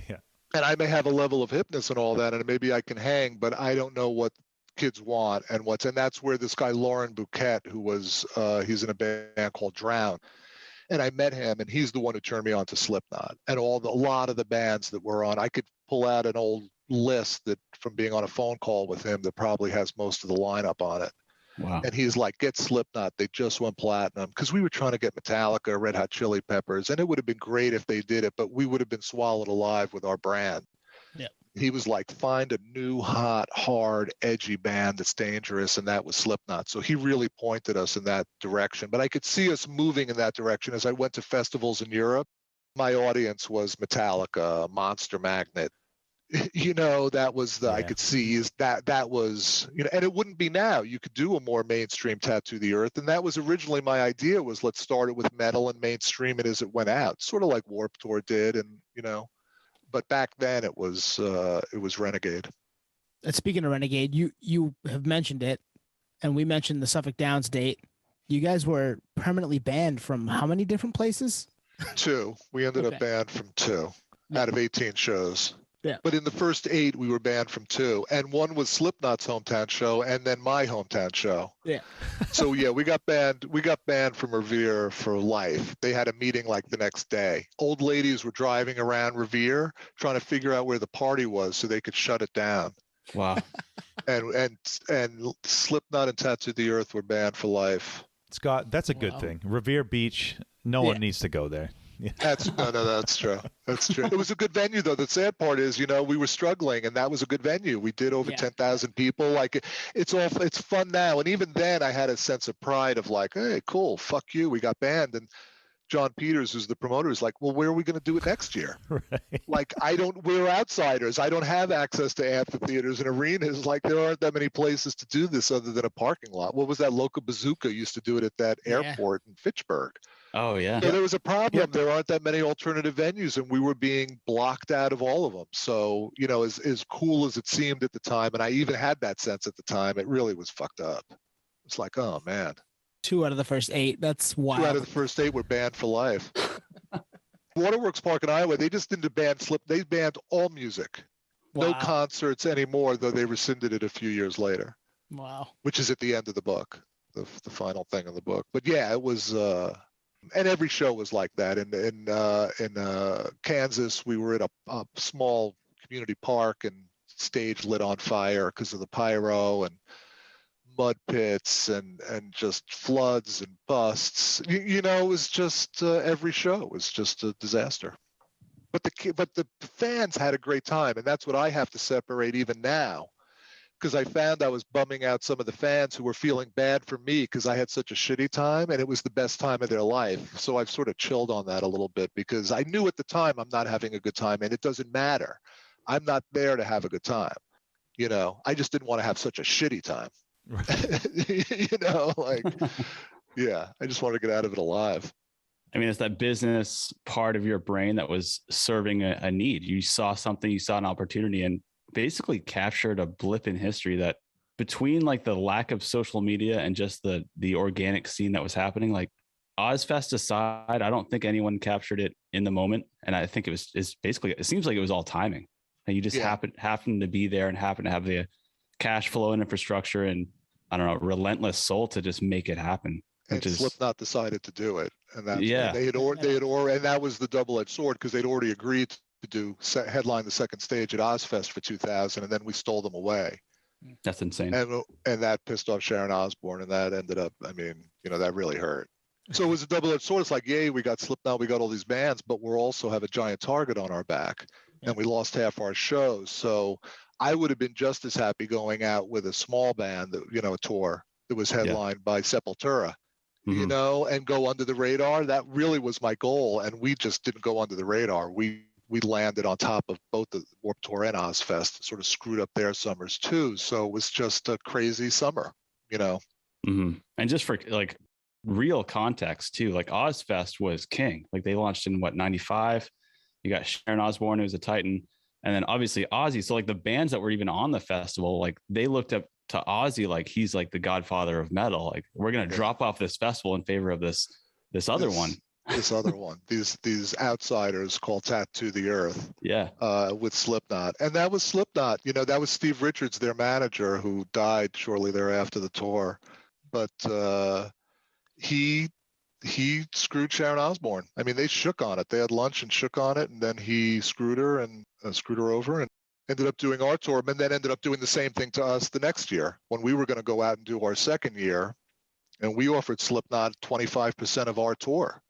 Yeah. And I may have a level of hipness and all that, and maybe I can hang, but I don't know what kids want and that's where this guy, Lauren Bouquet, who was, he's in a band called Drown. And I met him, and he's the one who turned me on to Slipknot and a lot of the bands that were on. I could pull out an old list that from being on a phone call with him that probably has most of the lineup on it. Wow. And he's like, get Slipknot. They just went platinum. Because we were trying to get Metallica, Red Hot Chili Peppers, and it would have been great if they did it, but we would have been swallowed alive with our brand. Yeah. He was like, find a new, hot, hard, edgy band that's dangerous, and that was Slipknot. So he really pointed us in that direction. But I could see us moving in that direction as I went to festivals in Europe. My audience was Metallica, Monster Magnet. You know, that was I could see is that was, you know, and it wouldn't be now. You could do a more mainstream Tattoo the Earth. And that was originally my idea, was let's start it with metal and mainstream it as it went out, sort of like Warped Tour did. And, you know, but back then it was Renegade. And speaking of Renegade, you have mentioned it, and we mentioned the Suffolk Downs date. You guys were permanently banned from how many different places? 2. We ended up banned from 2 out of 18 shows. Yeah. But in the first 8, we were banned from 2, and one was Slipknot's hometown show, and then my hometown show. Yeah. So yeah, we got banned. We got banned from Revere for life. They had a meeting like the next day. Old ladies were driving around Revere trying to figure out where the party was so they could shut it down. Wow. And Slipknot and Tattoo the Earth were banned for life. Scott, that's a good thing. Revere Beach, no one needs to go there. Yeah. That's true. That's true. It was a good venue, though. The sad part is, you know, we were struggling, and that was a good venue. We did over 10,000 people. Like, it's fun now. And even then, I had a sense of pride of like, hey, cool, fuck you, we got banned. And John Peters, who's the promoter, is like, well, where are we going to do it next year? Right. Like, we're outsiders. I don't have access to amphitheaters and arenas. Like, there aren't that many places to do this other than a parking lot. What was that? Local Bazooka used to do it at that airport in Fitchburg. Oh, yeah. So there was a problem. Yeah. There aren't that many alternative venues, and we were being blocked out of all of them. So, you know, as cool as it seemed at the time, and I even had that sense at the time, it really was fucked up. It's like, oh, man. 2 out of the first 8. That's wild. 2 out of the first 8 were banned for life. Waterworks Park in Iowa, they just didn't ban they banned all music. Wow. No concerts anymore, though they rescinded it a few years later. Wow. Which is at the end of the book, the final thing in the book. But yeah, it was... and every show was like that. In Kansas, we were at a small community park, and stage lit on fire because of the pyro, and mud pits and just floods and busts. You know, it was just every show was just a disaster. But the fans had a great time, and that's what I have to separate even now. Because I found I was bumming out some of the fans who were feeling bad for me because I had such a shitty time, and it was the best time of their life. So I've sort of chilled on that a little bit, because I knew at the time I'm not having a good time, and it doesn't matter. I'm not there to have a good time. You know, I just didn't want to have such a shitty time. Right. You know, like, yeah, I just wanted to get out of it alive. I mean, it's that business part of your brain that was serving a need. You saw something, you saw an opportunity, and basically captured a blip in history that, between like the lack of social media and just the organic scene that was happening, like Ozzfest aside, I don't think anyone captured it in the moment. And I think it seems like it was all timing, and you just happened to be there and happen to have the cash flow and infrastructure and, I don't know, relentless soul to just make it happen. And Slipknot decided to do it, and that's and that was the double-edged sword, because they'd already agreed to headline the second stage at Ozzfest for 2000, and then we stole them away. That's insane. And that pissed off Sharon Osbourne, and that ended up, I mean, you know, that really hurt. So it was a double-edged sword. It's like, yay, we got Slipknot, we got all these bands, but we're also have a giant target on our back, and we lost half our shows. So I would have been just as happy going out with a small band, that, you know, a tour that was headlined by Sepultura. you know, and go under the radar. That really was my goal. And we just didn't go under the radar. We landed on top of both the Warped Tour and Ozzfest, sort of screwed up their summers too. So it was just a crazy summer, you know. And just for like real context too, like Ozzfest was king. Like they launched in 95. You got Sharon Osbourne, who's a Titan, and then obviously Ozzy. So like the bands that were even on the festival, like they looked up to Ozzy like he's like the godfather of metal. Like we're gonna drop off this festival in favor of this other one. This other one. These outsiders called Tattoo the Earth. Yeah. With Slipknot. And that was Slipknot. You know, that was Steve Richards, their manager, who died shortly thereafter the tour. But he screwed Sharon Osbourne. I mean, they shook on it. They had lunch and shook on it, and then he screwed her over and ended up doing our tour, and then ended up doing the same thing to us the next year when we were going to go out and do our second year, and we offered Slipknot 25% of our tour,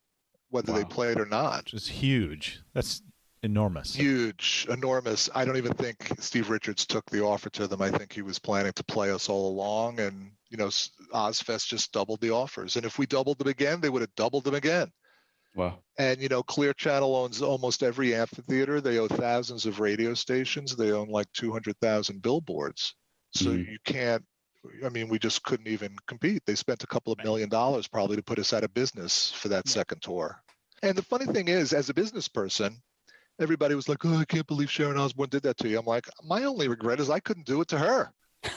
whether they played or not. Which is huge. That's enormous. Huge, enormous. I don't even think Steve Richards took the offer to them. I think he was planning to play us all along, and you know, Ozzfest just doubled the offers. And if we doubled them again, they would have doubled them again. Wow. And, you know, Clear Channel owns almost every amphitheater. They own thousands of radio stations. They own like 200,000 billboards. So you can't, I mean, we just couldn't even compete. They spent a couple of $1 million probably to put us out of business for that second tour. And the funny thing is, as a business person, everybody was like, oh, I can't believe Sharon Osbourne did that to you. I'm like, my only regret is I couldn't do it to her.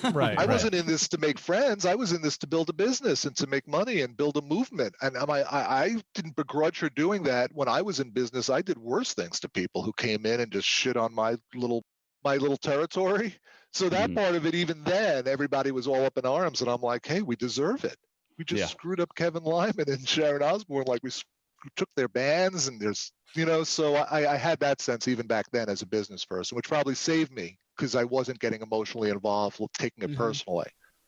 I wasn't in this to make friends. I was in this to build a business and to make money and build a movement. And I didn't begrudge her doing that. When I was in business, I did worse things to people who came in and just shit on my little territory. So that part of it, even then, everybody was all up in arms. And I'm like, hey, we deserve it. We just screwed up Kevin Lyman and Sharon Osbourne. Like we took their bands, and there's, you know, so I had that sense even back then as a business person, which probably saved me, because I wasn't getting emotionally involved, taking it personally.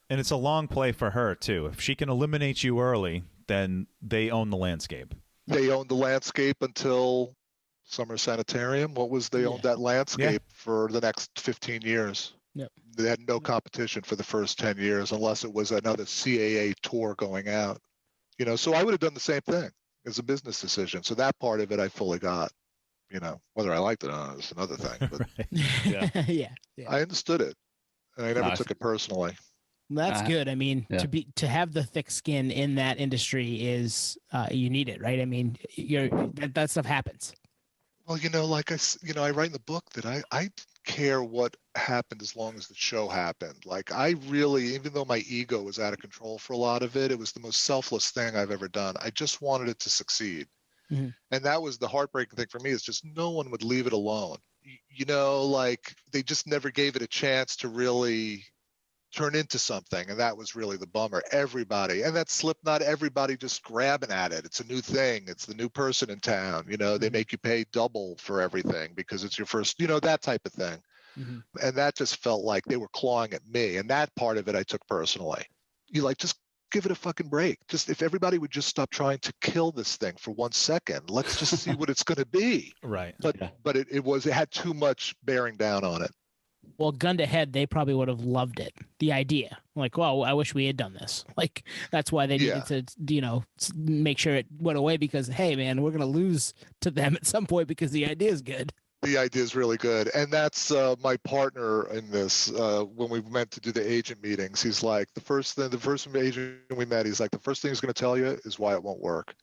And it's a long play for her, too. If she can eliminate you early, then they own the landscape. They owned the landscape until Summer Sanitarium. They owned that landscape for the next 15 years. Yep. They had no competition for the first 10 years, unless it was another CAA tour going out. You know, so I would have done the same thing as a business decision. So that part of it I fully got. You know, whether I liked it or not is another thing. But I understood it, and I never took it personally. That's good. I mean, to have the thick skin in that industry is you need it, right? I mean, that stuff happens. Well, you know, like I write in the book that I care what happened as long as the show happened. Like I really, even though my ego was out of control for a lot of it, it was the most selfless thing I've ever done. I just wanted it to succeed. And that was the heartbreaking thing for me, is just no one would leave it alone. You know, like they just never gave it a chance to really turn into something. And that was really the bummer. Everybody, and that's Slipknot, everybody just grabbing at it. It's a new thing. It's the new person in town. You know, they make you pay double for everything because it's your first, you know, that type of thing. And that just felt like they were clawing at me. And that part of it I took personally. You like, just give it a fucking break. Just if everybody would just stop trying to kill this thing for 1 second, let's just see what it's going to be. Right. But it had too much bearing down on it. Well, gun to head, they probably would have loved it. The idea, like, well, I wish we had done this. Like, that's why they needed to, you know, make sure it went away, because, hey, man, we're going to lose to them at some point because the idea is good. The idea is really good. And that's my partner in this. When we meant to do the agent meetings, he's like, the first agent we met, he's like, the first thing he's going to tell you is why it won't work.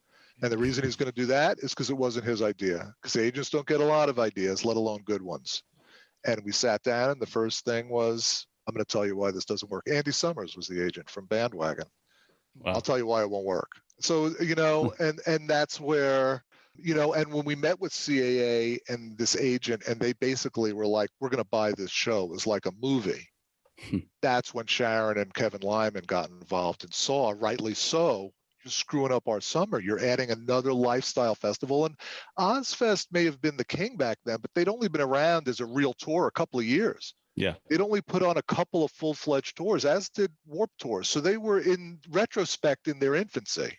And the reason he's going to do that is because it wasn't his idea. Because agents don't get a lot of ideas, let alone good ones. And we sat down, and the first thing was, I'm going to tell you why this doesn't work. Andy Summers was the agent from Bandwagon. Wow. I'll tell you why it won't work. So, you know, and that's where, you know, and when we met with CAA and this agent, and they basically were like, we're going to buy this show. It was like a movie. That's when Sharon and Kevin Lyman got involved and saw, rightly so, you're screwing up our summer. You're adding another lifestyle festival. And Ozzfest may have been the king back then, but they'd only been around as a real tour a couple of years. Yeah. They'd only put on a couple of full-fledged tours, as did Warped Tour. So they were, in retrospect, in their infancy.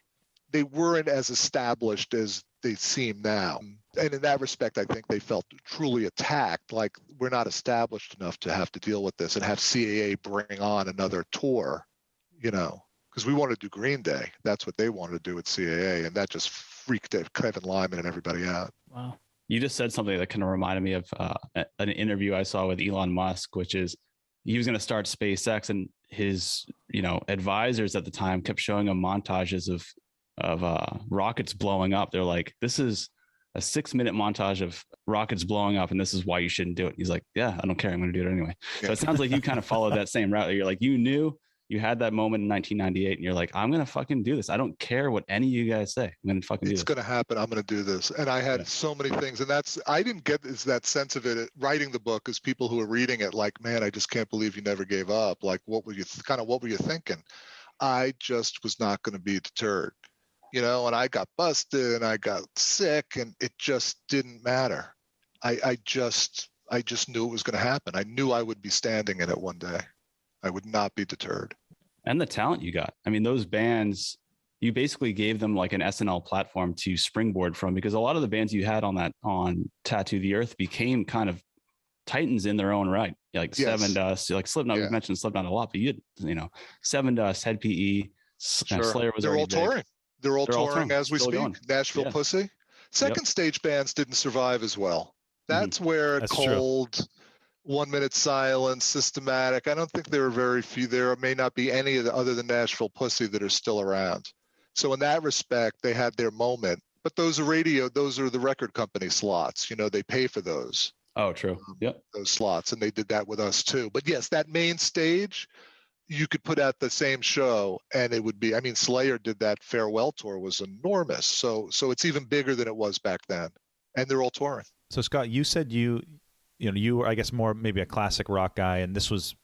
They weren't as established as they seem now. And in that respect, I think they felt truly attacked, like we're not established enough to have to deal with this and have CAA bring on another tour, you know, because we wanted to do Green Day. That's what they wanted to do at CAA, and that just freaked Kevin Lyman and everybody out. Wow. You just said something that kind of reminded me of an interview I saw with Elon Musk, which is he was going to start SpaceX, and his, advisors at the time kept showing him montages of rockets blowing up. They're like, this is a 6-minute montage of rockets blowing up, and this is why you shouldn't do it. He's like, yeah, I don't care. I'm going to do it anyway. Yeah. So it sounds like you kind of followed that same route. You're like, you knew you had that moment in 1998, and you're like, I'm going to fucking do this. I don't care what any of you guys say. I'm going to fucking do this. It's going to happen. I'm going to do this. And I had so many things, and I didn't get that sense of it writing the book, as people who are reading it like, man, I just can't believe you never gave up. Like, what were you thinking? I just was not going to be deterred, and I got busted and I got sick, and it just didn't matter. I just knew it was going to happen. I knew I would be standing in it one day. I would not be deterred. And the talent you got. I mean, those bands, you basically gave them like an SNL platform to springboard from, because a lot of the bands you had on Tattoo the Earth became kind of titans in their own right. Like Seven Dust, like Slipknot. We've mentioned Slipknot a lot, but you had, Seven Dust, Head PE, Slayer was already touring. They're all touring as we speak. Going. Nashville Pussy. Second stage bands didn't survive as well. That's where Cold, true. 1 Minute Silence, Systematic. I don't think there are very few. There may not be any of the other than Nashville Pussy that are still around. So in that respect, they had their moment. But those are the record company slots. They pay for those. Oh, true. Yep. Those slots, and they did that with us too. But yes, that main stage, you could put out the same show, and it would be. I mean, Slayer did that farewell tour, was enormous. So it's even bigger than it was back then, and they're all touring. So Scott, you said you were, I guess, more maybe a classic rock guy, and this was,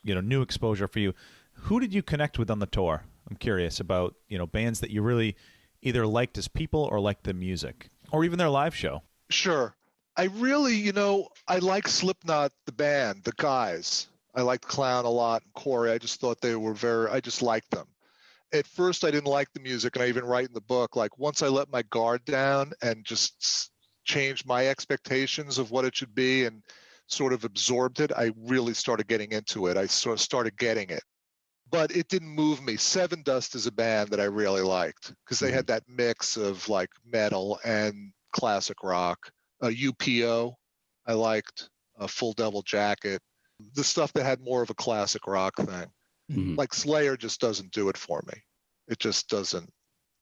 new exposure for you. Who did you connect with on the tour? I'm curious about, bands that you really either liked as people or liked the music, or even their live show. Sure. I really, I like Slipknot, the band, the guys. I liked Clown a lot, and Corey. I just thought they were I just liked them. At first, I didn't like the music, and I even write in the book, like, once I let my guard down and just changed my expectations of what it should be and sort of absorbed it, I really started getting into it. I sort of started getting it. But it didn't move me. Seven Dust is a band that I really liked because they had that mix of like metal and classic rock. UPO, I liked. Full Devil Jacket. The stuff that had more of a classic rock thing. Mm-hmm. Like Slayer just doesn't do it for me. It just doesn't.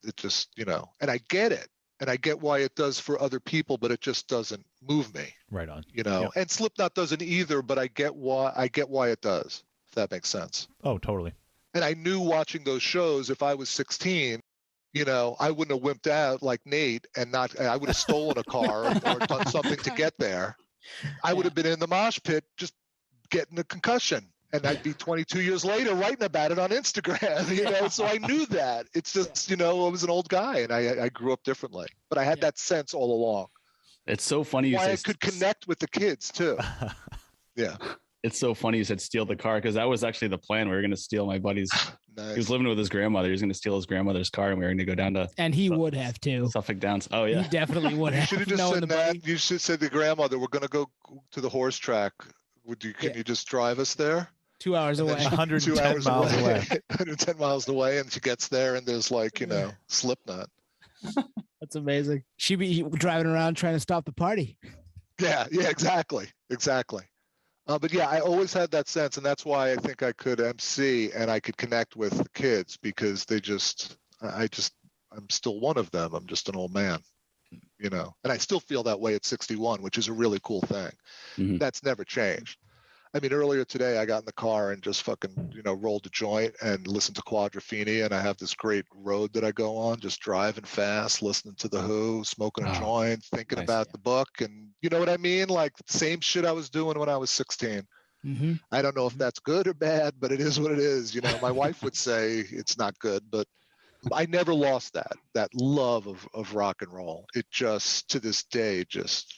It just, and I get it. And I get why it does for other people, but it just doesn't move me. Right on. Yep. And Slipknot doesn't either, but I get why it does, if that makes sense. Oh, totally. And I knew watching those shows, if I was 16, I wouldn't have wimped out like Nate and I would have stolen a car or done something to get there. I would have been in the mosh pit just getting a concussion. And I'd be 22 years later writing about it on Instagram, so I knew that. It's just, I was an old guy and I grew up differently. But I had that sense all along. It's so funny. Why I could connect with the kids too. Yeah. It's so funny you said steal the car, because that was actually the plan. We were going to steal my buddy's. Nice. He was living with his grandmother. He was going to steal his grandmother's car, and we were going to go down to. And he would have too. Suffolk Downs. Oh yeah, he definitely would have. You should have just said that. You should say to the grandmother, "We're going to go to the horse track. Can you just drive us there?" 2 hours away. 110 miles away. 110 miles away, and she gets there, and there's like Slipknot. That's amazing. She'd be driving around trying to stop the party. Yeah, exactly. But yeah, I always had that sense, and that's why I think I could MC and I could connect with the kids, because I'm still one of them. I'm just an old man, and I still feel that way at 61, which is a really cool thing. Mm-hmm. That's never changed. I mean, earlier today, I got in the car and just fucking, rolled a joint and listened to Quadrophenia. And I have this great road that I go on, just driving fast, listening to The Who, smoking a joint, thinking about the book. And you know what I mean? Like same shit I was doing when I was 16. Mm-hmm. I don't know if that's good or bad, but it is what it is. My wife would say it's not good, but I never lost that love of rock and roll. It just, to this day, just,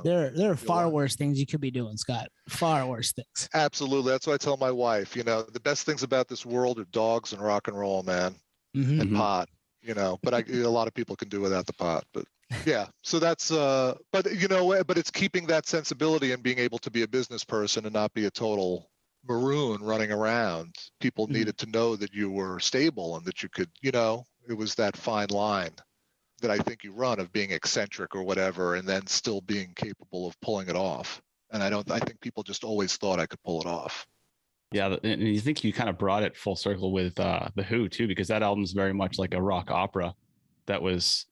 there are far worse things you could be doing, Scott. Far worse things. Absolutely. That's what I tell my wife. The best things about this world are dogs and rock and roll, man, and pot. But a lot of people can do without the pot. But yeah, so that's. But it's keeping that sensibility and being able to be a business person and not be a total maroon running around. People needed to know that you were stable and that you could, it was that fine line that I think you run of being eccentric or whatever, and then still being capable of pulling it off. And I think people just always thought I could pull it off. Yeah. And you think you kind of brought it full circle with The Who too, because that album's very much like a rock opera that was,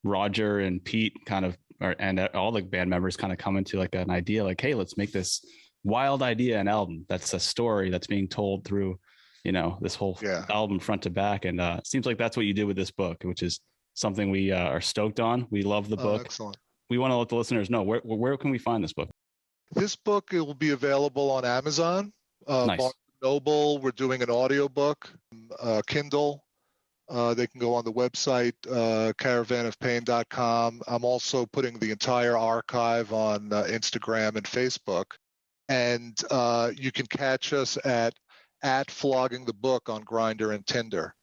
Roger and Pete kind of, and all the band members kind of come into like an idea like, hey, let's make this wild idea an album. That's a story that's being told through, this whole album front to back. And it seems like that's what you did with this book, which is something we are stoked on. We love the book. Excellent. We want to let the listeners know where can we find this book? This book, it will be available on Amazon, Nice. Barnes & Noble. We're doing an audiobook, Kindle. They can go on the website, caravanofpain.com. I'm also putting the entire archive on Instagram and Facebook. And you can catch us at Flogging the Book on Grindr and Tinder.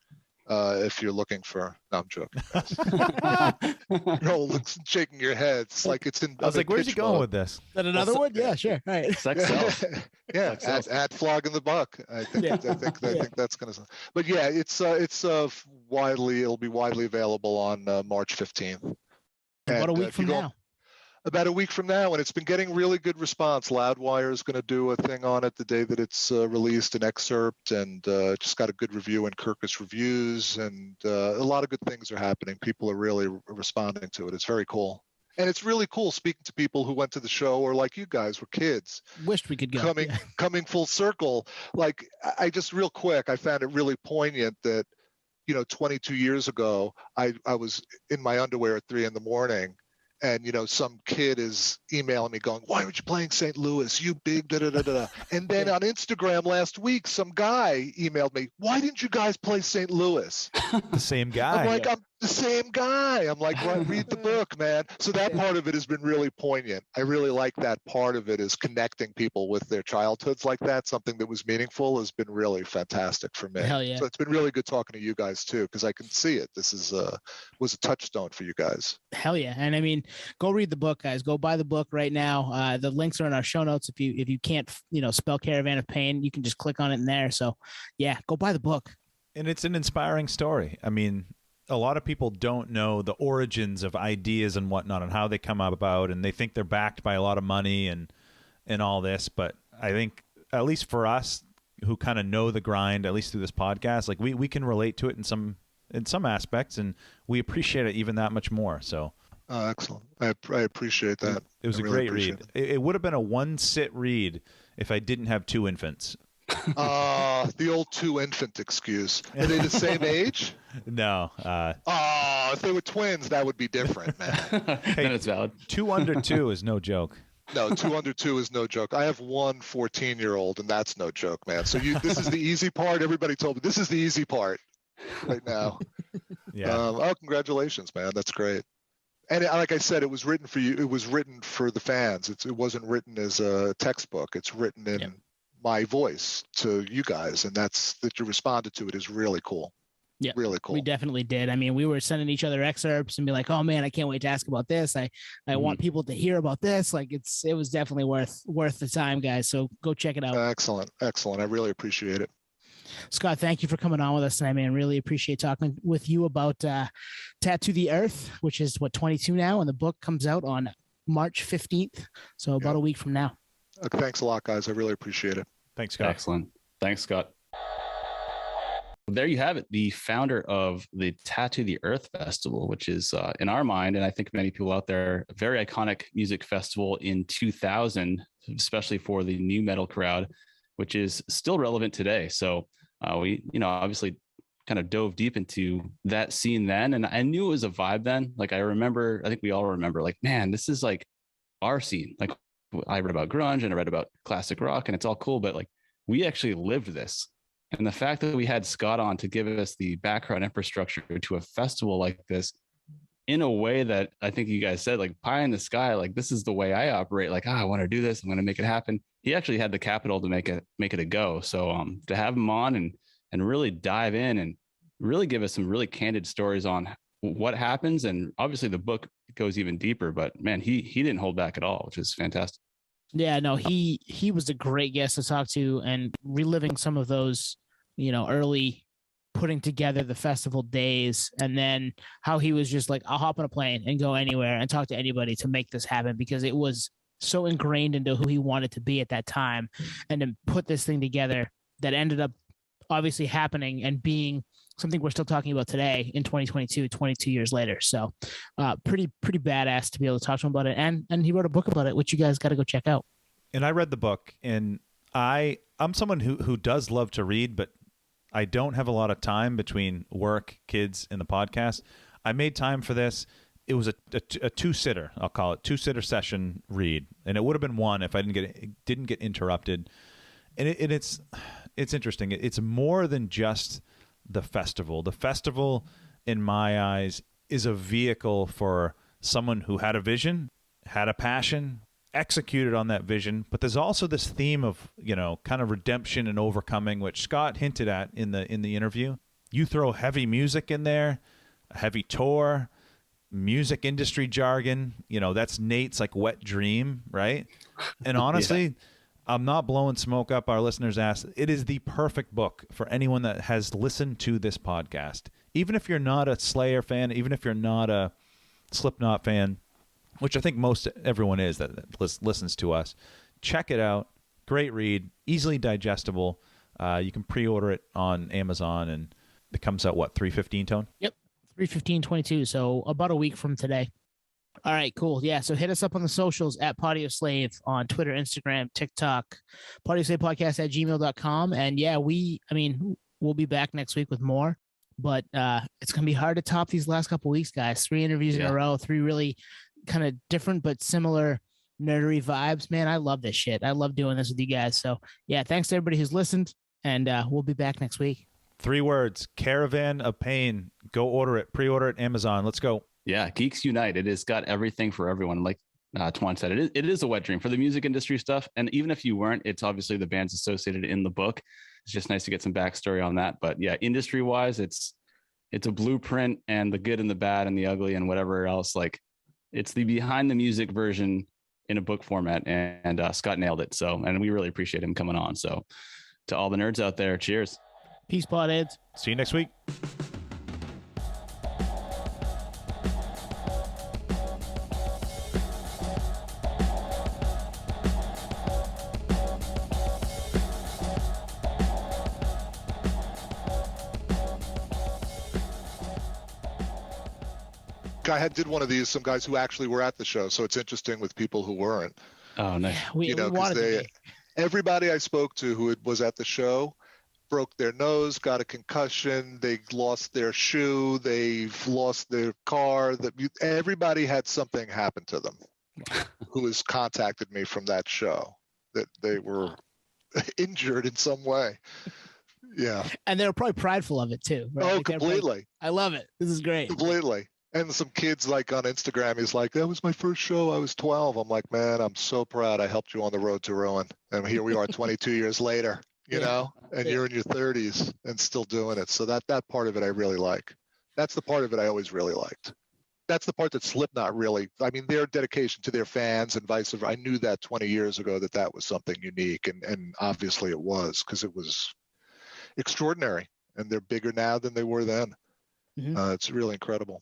If you're looking for, no, I'm joking. No, shaking your head. It's like it's in. I was like, where's he going with this? Is that another one? Yeah, sure. All right. Sex sells. Yeah, at Flogging the Buck. I think that's gonna. But yeah, it'll be widely available on March 15th. About a week from now. About a week from now, and it's been getting really good response. Loudwire is going to do a thing on it the day that it's released, an excerpt, and just got a good review in Kirkus Reviews, and a lot of good things are happening. People are really responding to it. It's very cool. And it's really cool speaking to people who went to the show or like you guys were kids. Wished we could go. Coming full circle. Like, I just real quick, I found it really poignant that, 22 years ago, I was in my underwear at 3 a.m. and, some kid is emailing me going, why aren't you playing St. Louis? You big da-da-da-da. And then on Instagram last week, some guy emailed me, why didn't you guys play St. Louis? The same guy. I'm like, I'm the same guy. I'm like, well, read the book, man. So that part of it has been really poignant. I really like that part of it, is connecting people with their childhoods like that. Something that was meaningful has been really fantastic for me. Hell yeah. So it's been really good talking to you guys too, because I can see it. This was a touchstone for you guys. Hell yeah. And I mean, go read the book, guys. Go buy the book right now. The links are in our show notes. If you can't, spell Caravan of Pain, you can just click on it in there. So yeah, go buy the book. And it's an inspiring story. I mean, a lot of people don't know the origins of ideas and whatnot and how they come about, and they think they're backed by a lot of money and all this. But I think, at least for us who kind of know the grind, at least through this podcast, like we can relate to it in some aspects, and we appreciate it even that much more. So excellent. I appreciate that. It was a great read. It would have been a one-sit read if I didn't have 2 infants. The old 2 infant excuse. Are they the same age? No. If they were twins, that would be different, man. Hey, then it's valid. 2 under 2 is no joke. No, 2 under 2 is no joke. I have one 14-year-old, and that's no joke, man. So this is the easy part. Everybody told me this is the easy part right now. Yeah. Congratulations, man. That's great. And like I said, it was written for you. It was written for the fans. It wasn't written as a textbook. It's written in my voice to you guys, and that you responded to it is really cool. Yeah, really cool. We definitely did. I mean, we were sending each other excerpts and be like, "Oh man, I can't wait to ask about this. I want people to hear about this." Like, it was definitely worth the time, guys. So go check it out. Excellent. I really appreciate it. Scott, thank you for coming on with us tonight, man. Really appreciate talking with you about Tattoo the Earth, which is 22 now, and the book comes out on March 15th. So about a week from now. Thanks a lot, guys. I really appreciate it. Thanks, Scott. Excellent. Thanks, Scott. There you have it. The founder of the Tattoo the Earth Festival, which is in our mind, and I think many people out there, a very iconic music festival in 2000, especially for the new metal crowd, which is still relevant today. So we, obviously kind of dove deep into that scene then. And I knew it was a vibe then. Like, I think we all remember, like, man, this is like our scene. Like, I read about grunge and I read about classic rock, and it's all cool, but like, we actually lived this. And the fact that we had Scott on to give us the background infrastructure to a festival like this, in a way that I think you guys said, like, pie in the sky, like, this is the way I operate. Like, I want to do this. I'm going to make it happen. He actually had the capital to make it a go. So to have him on and really dive in and really give us some really candid stories on what happens. And obviously the book goes even deeper, but man, he didn't hold back at all, which is fantastic. Yeah, no, he was a great guest to talk to, and reliving some of those, early putting together the festival days, and then how he was just like, I'll hop on a plane and go anywhere and talk to anybody to make this happen, because it was so ingrained into who he wanted to be at that time, and then put this thing together that ended up obviously happening and being something we're still talking about today in 2022, 22 years later. So pretty badass to be able to talk to him about it. And he wrote a book about it, which you guys got to go check out. And I read the book, and I'm someone who does love to read, but I don't have a lot of time between work, kids, and the podcast. I made time for this. It was a two-sitter, I'll call it, two-sitter session read. And it would have been one if I didn't get interrupted. And it's interesting. It's more than just the festival. The festival, in my eyes, is a vehicle for someone who had a vision, had a passion, executed on that vision. But there's also this theme of, kind of redemption and overcoming, which Scott hinted at in the interview. You throw heavy music in there, a heavy tour, music industry jargon, that's Nate's like wet dream, right? And honestly, yeah. I'm not blowing smoke up our listeners' ass. It is the perfect book for anyone that has listened to this podcast. Even if you're not a Slayer fan, even if you're not a Slipknot fan, which I think most everyone is that listens to us, check it out. Great read, easily digestible. You can pre-order it on Amazon, and it comes out, $3:15, Tone? Yep, 3/15/22, so about a week from today. All right, cool. Yeah, so hit us up on the socials at Podioslave on Twitter, Instagram, TikTok, PodioSlavePodcast@gmail.com. And yeah, we'll be back next week with more, but it's going to be hard to top these last couple weeks, guys. 3 interviews in a row, 3 really kind of different but similar nerdery vibes. Man, I love this shit. I love doing this with you guys. So yeah, thanks to everybody who's listened, and we'll be back next week. 3 words, Caravan of Pain. Go order it, pre-order it, Amazon. Let's go. Yeah, Geeks Unite. It has got everything for everyone. Like Twan said, it is a wet dream for the music industry stuff. And even if you weren't, it's obviously the bands associated in the book. It's just nice to get some backstory on that. But yeah, industry-wise, it's a blueprint, and the good and the bad and the ugly and whatever else. Like, it's the behind the music version in a book format, and Scott nailed it. So, and we really appreciate him coming on. So, to all the nerds out there, cheers. Peace, potheads. See you next week. I did one of these, some guys who actually were at the show, so it's interesting with people who weren't. Oh, nice. Because everybody I spoke to who was at the show broke their nose, got a concussion, they lost their shoe, they've lost their car. Everybody had something happen to them who has contacted me from that show, that they were injured in some way. Yeah. And they were probably prideful of it too. Right? Oh, completely. I love it. This is great. Completely. And some kids like on Instagram, he's like, that was my first show. I was 12. I'm like, man, I'm so proud I helped you on the road to ruin. And here we are 22 years later, and you're in your 30s and still doing it. So that part of it I really like. That's the part of it I always really liked. That's the part that Slipknot really, their dedication to their fans and vice versa. I knew that 20 years ago that was something unique. And obviously it was, because it was extraordinary. And they're bigger now than they were then. Mm-hmm. It's really incredible.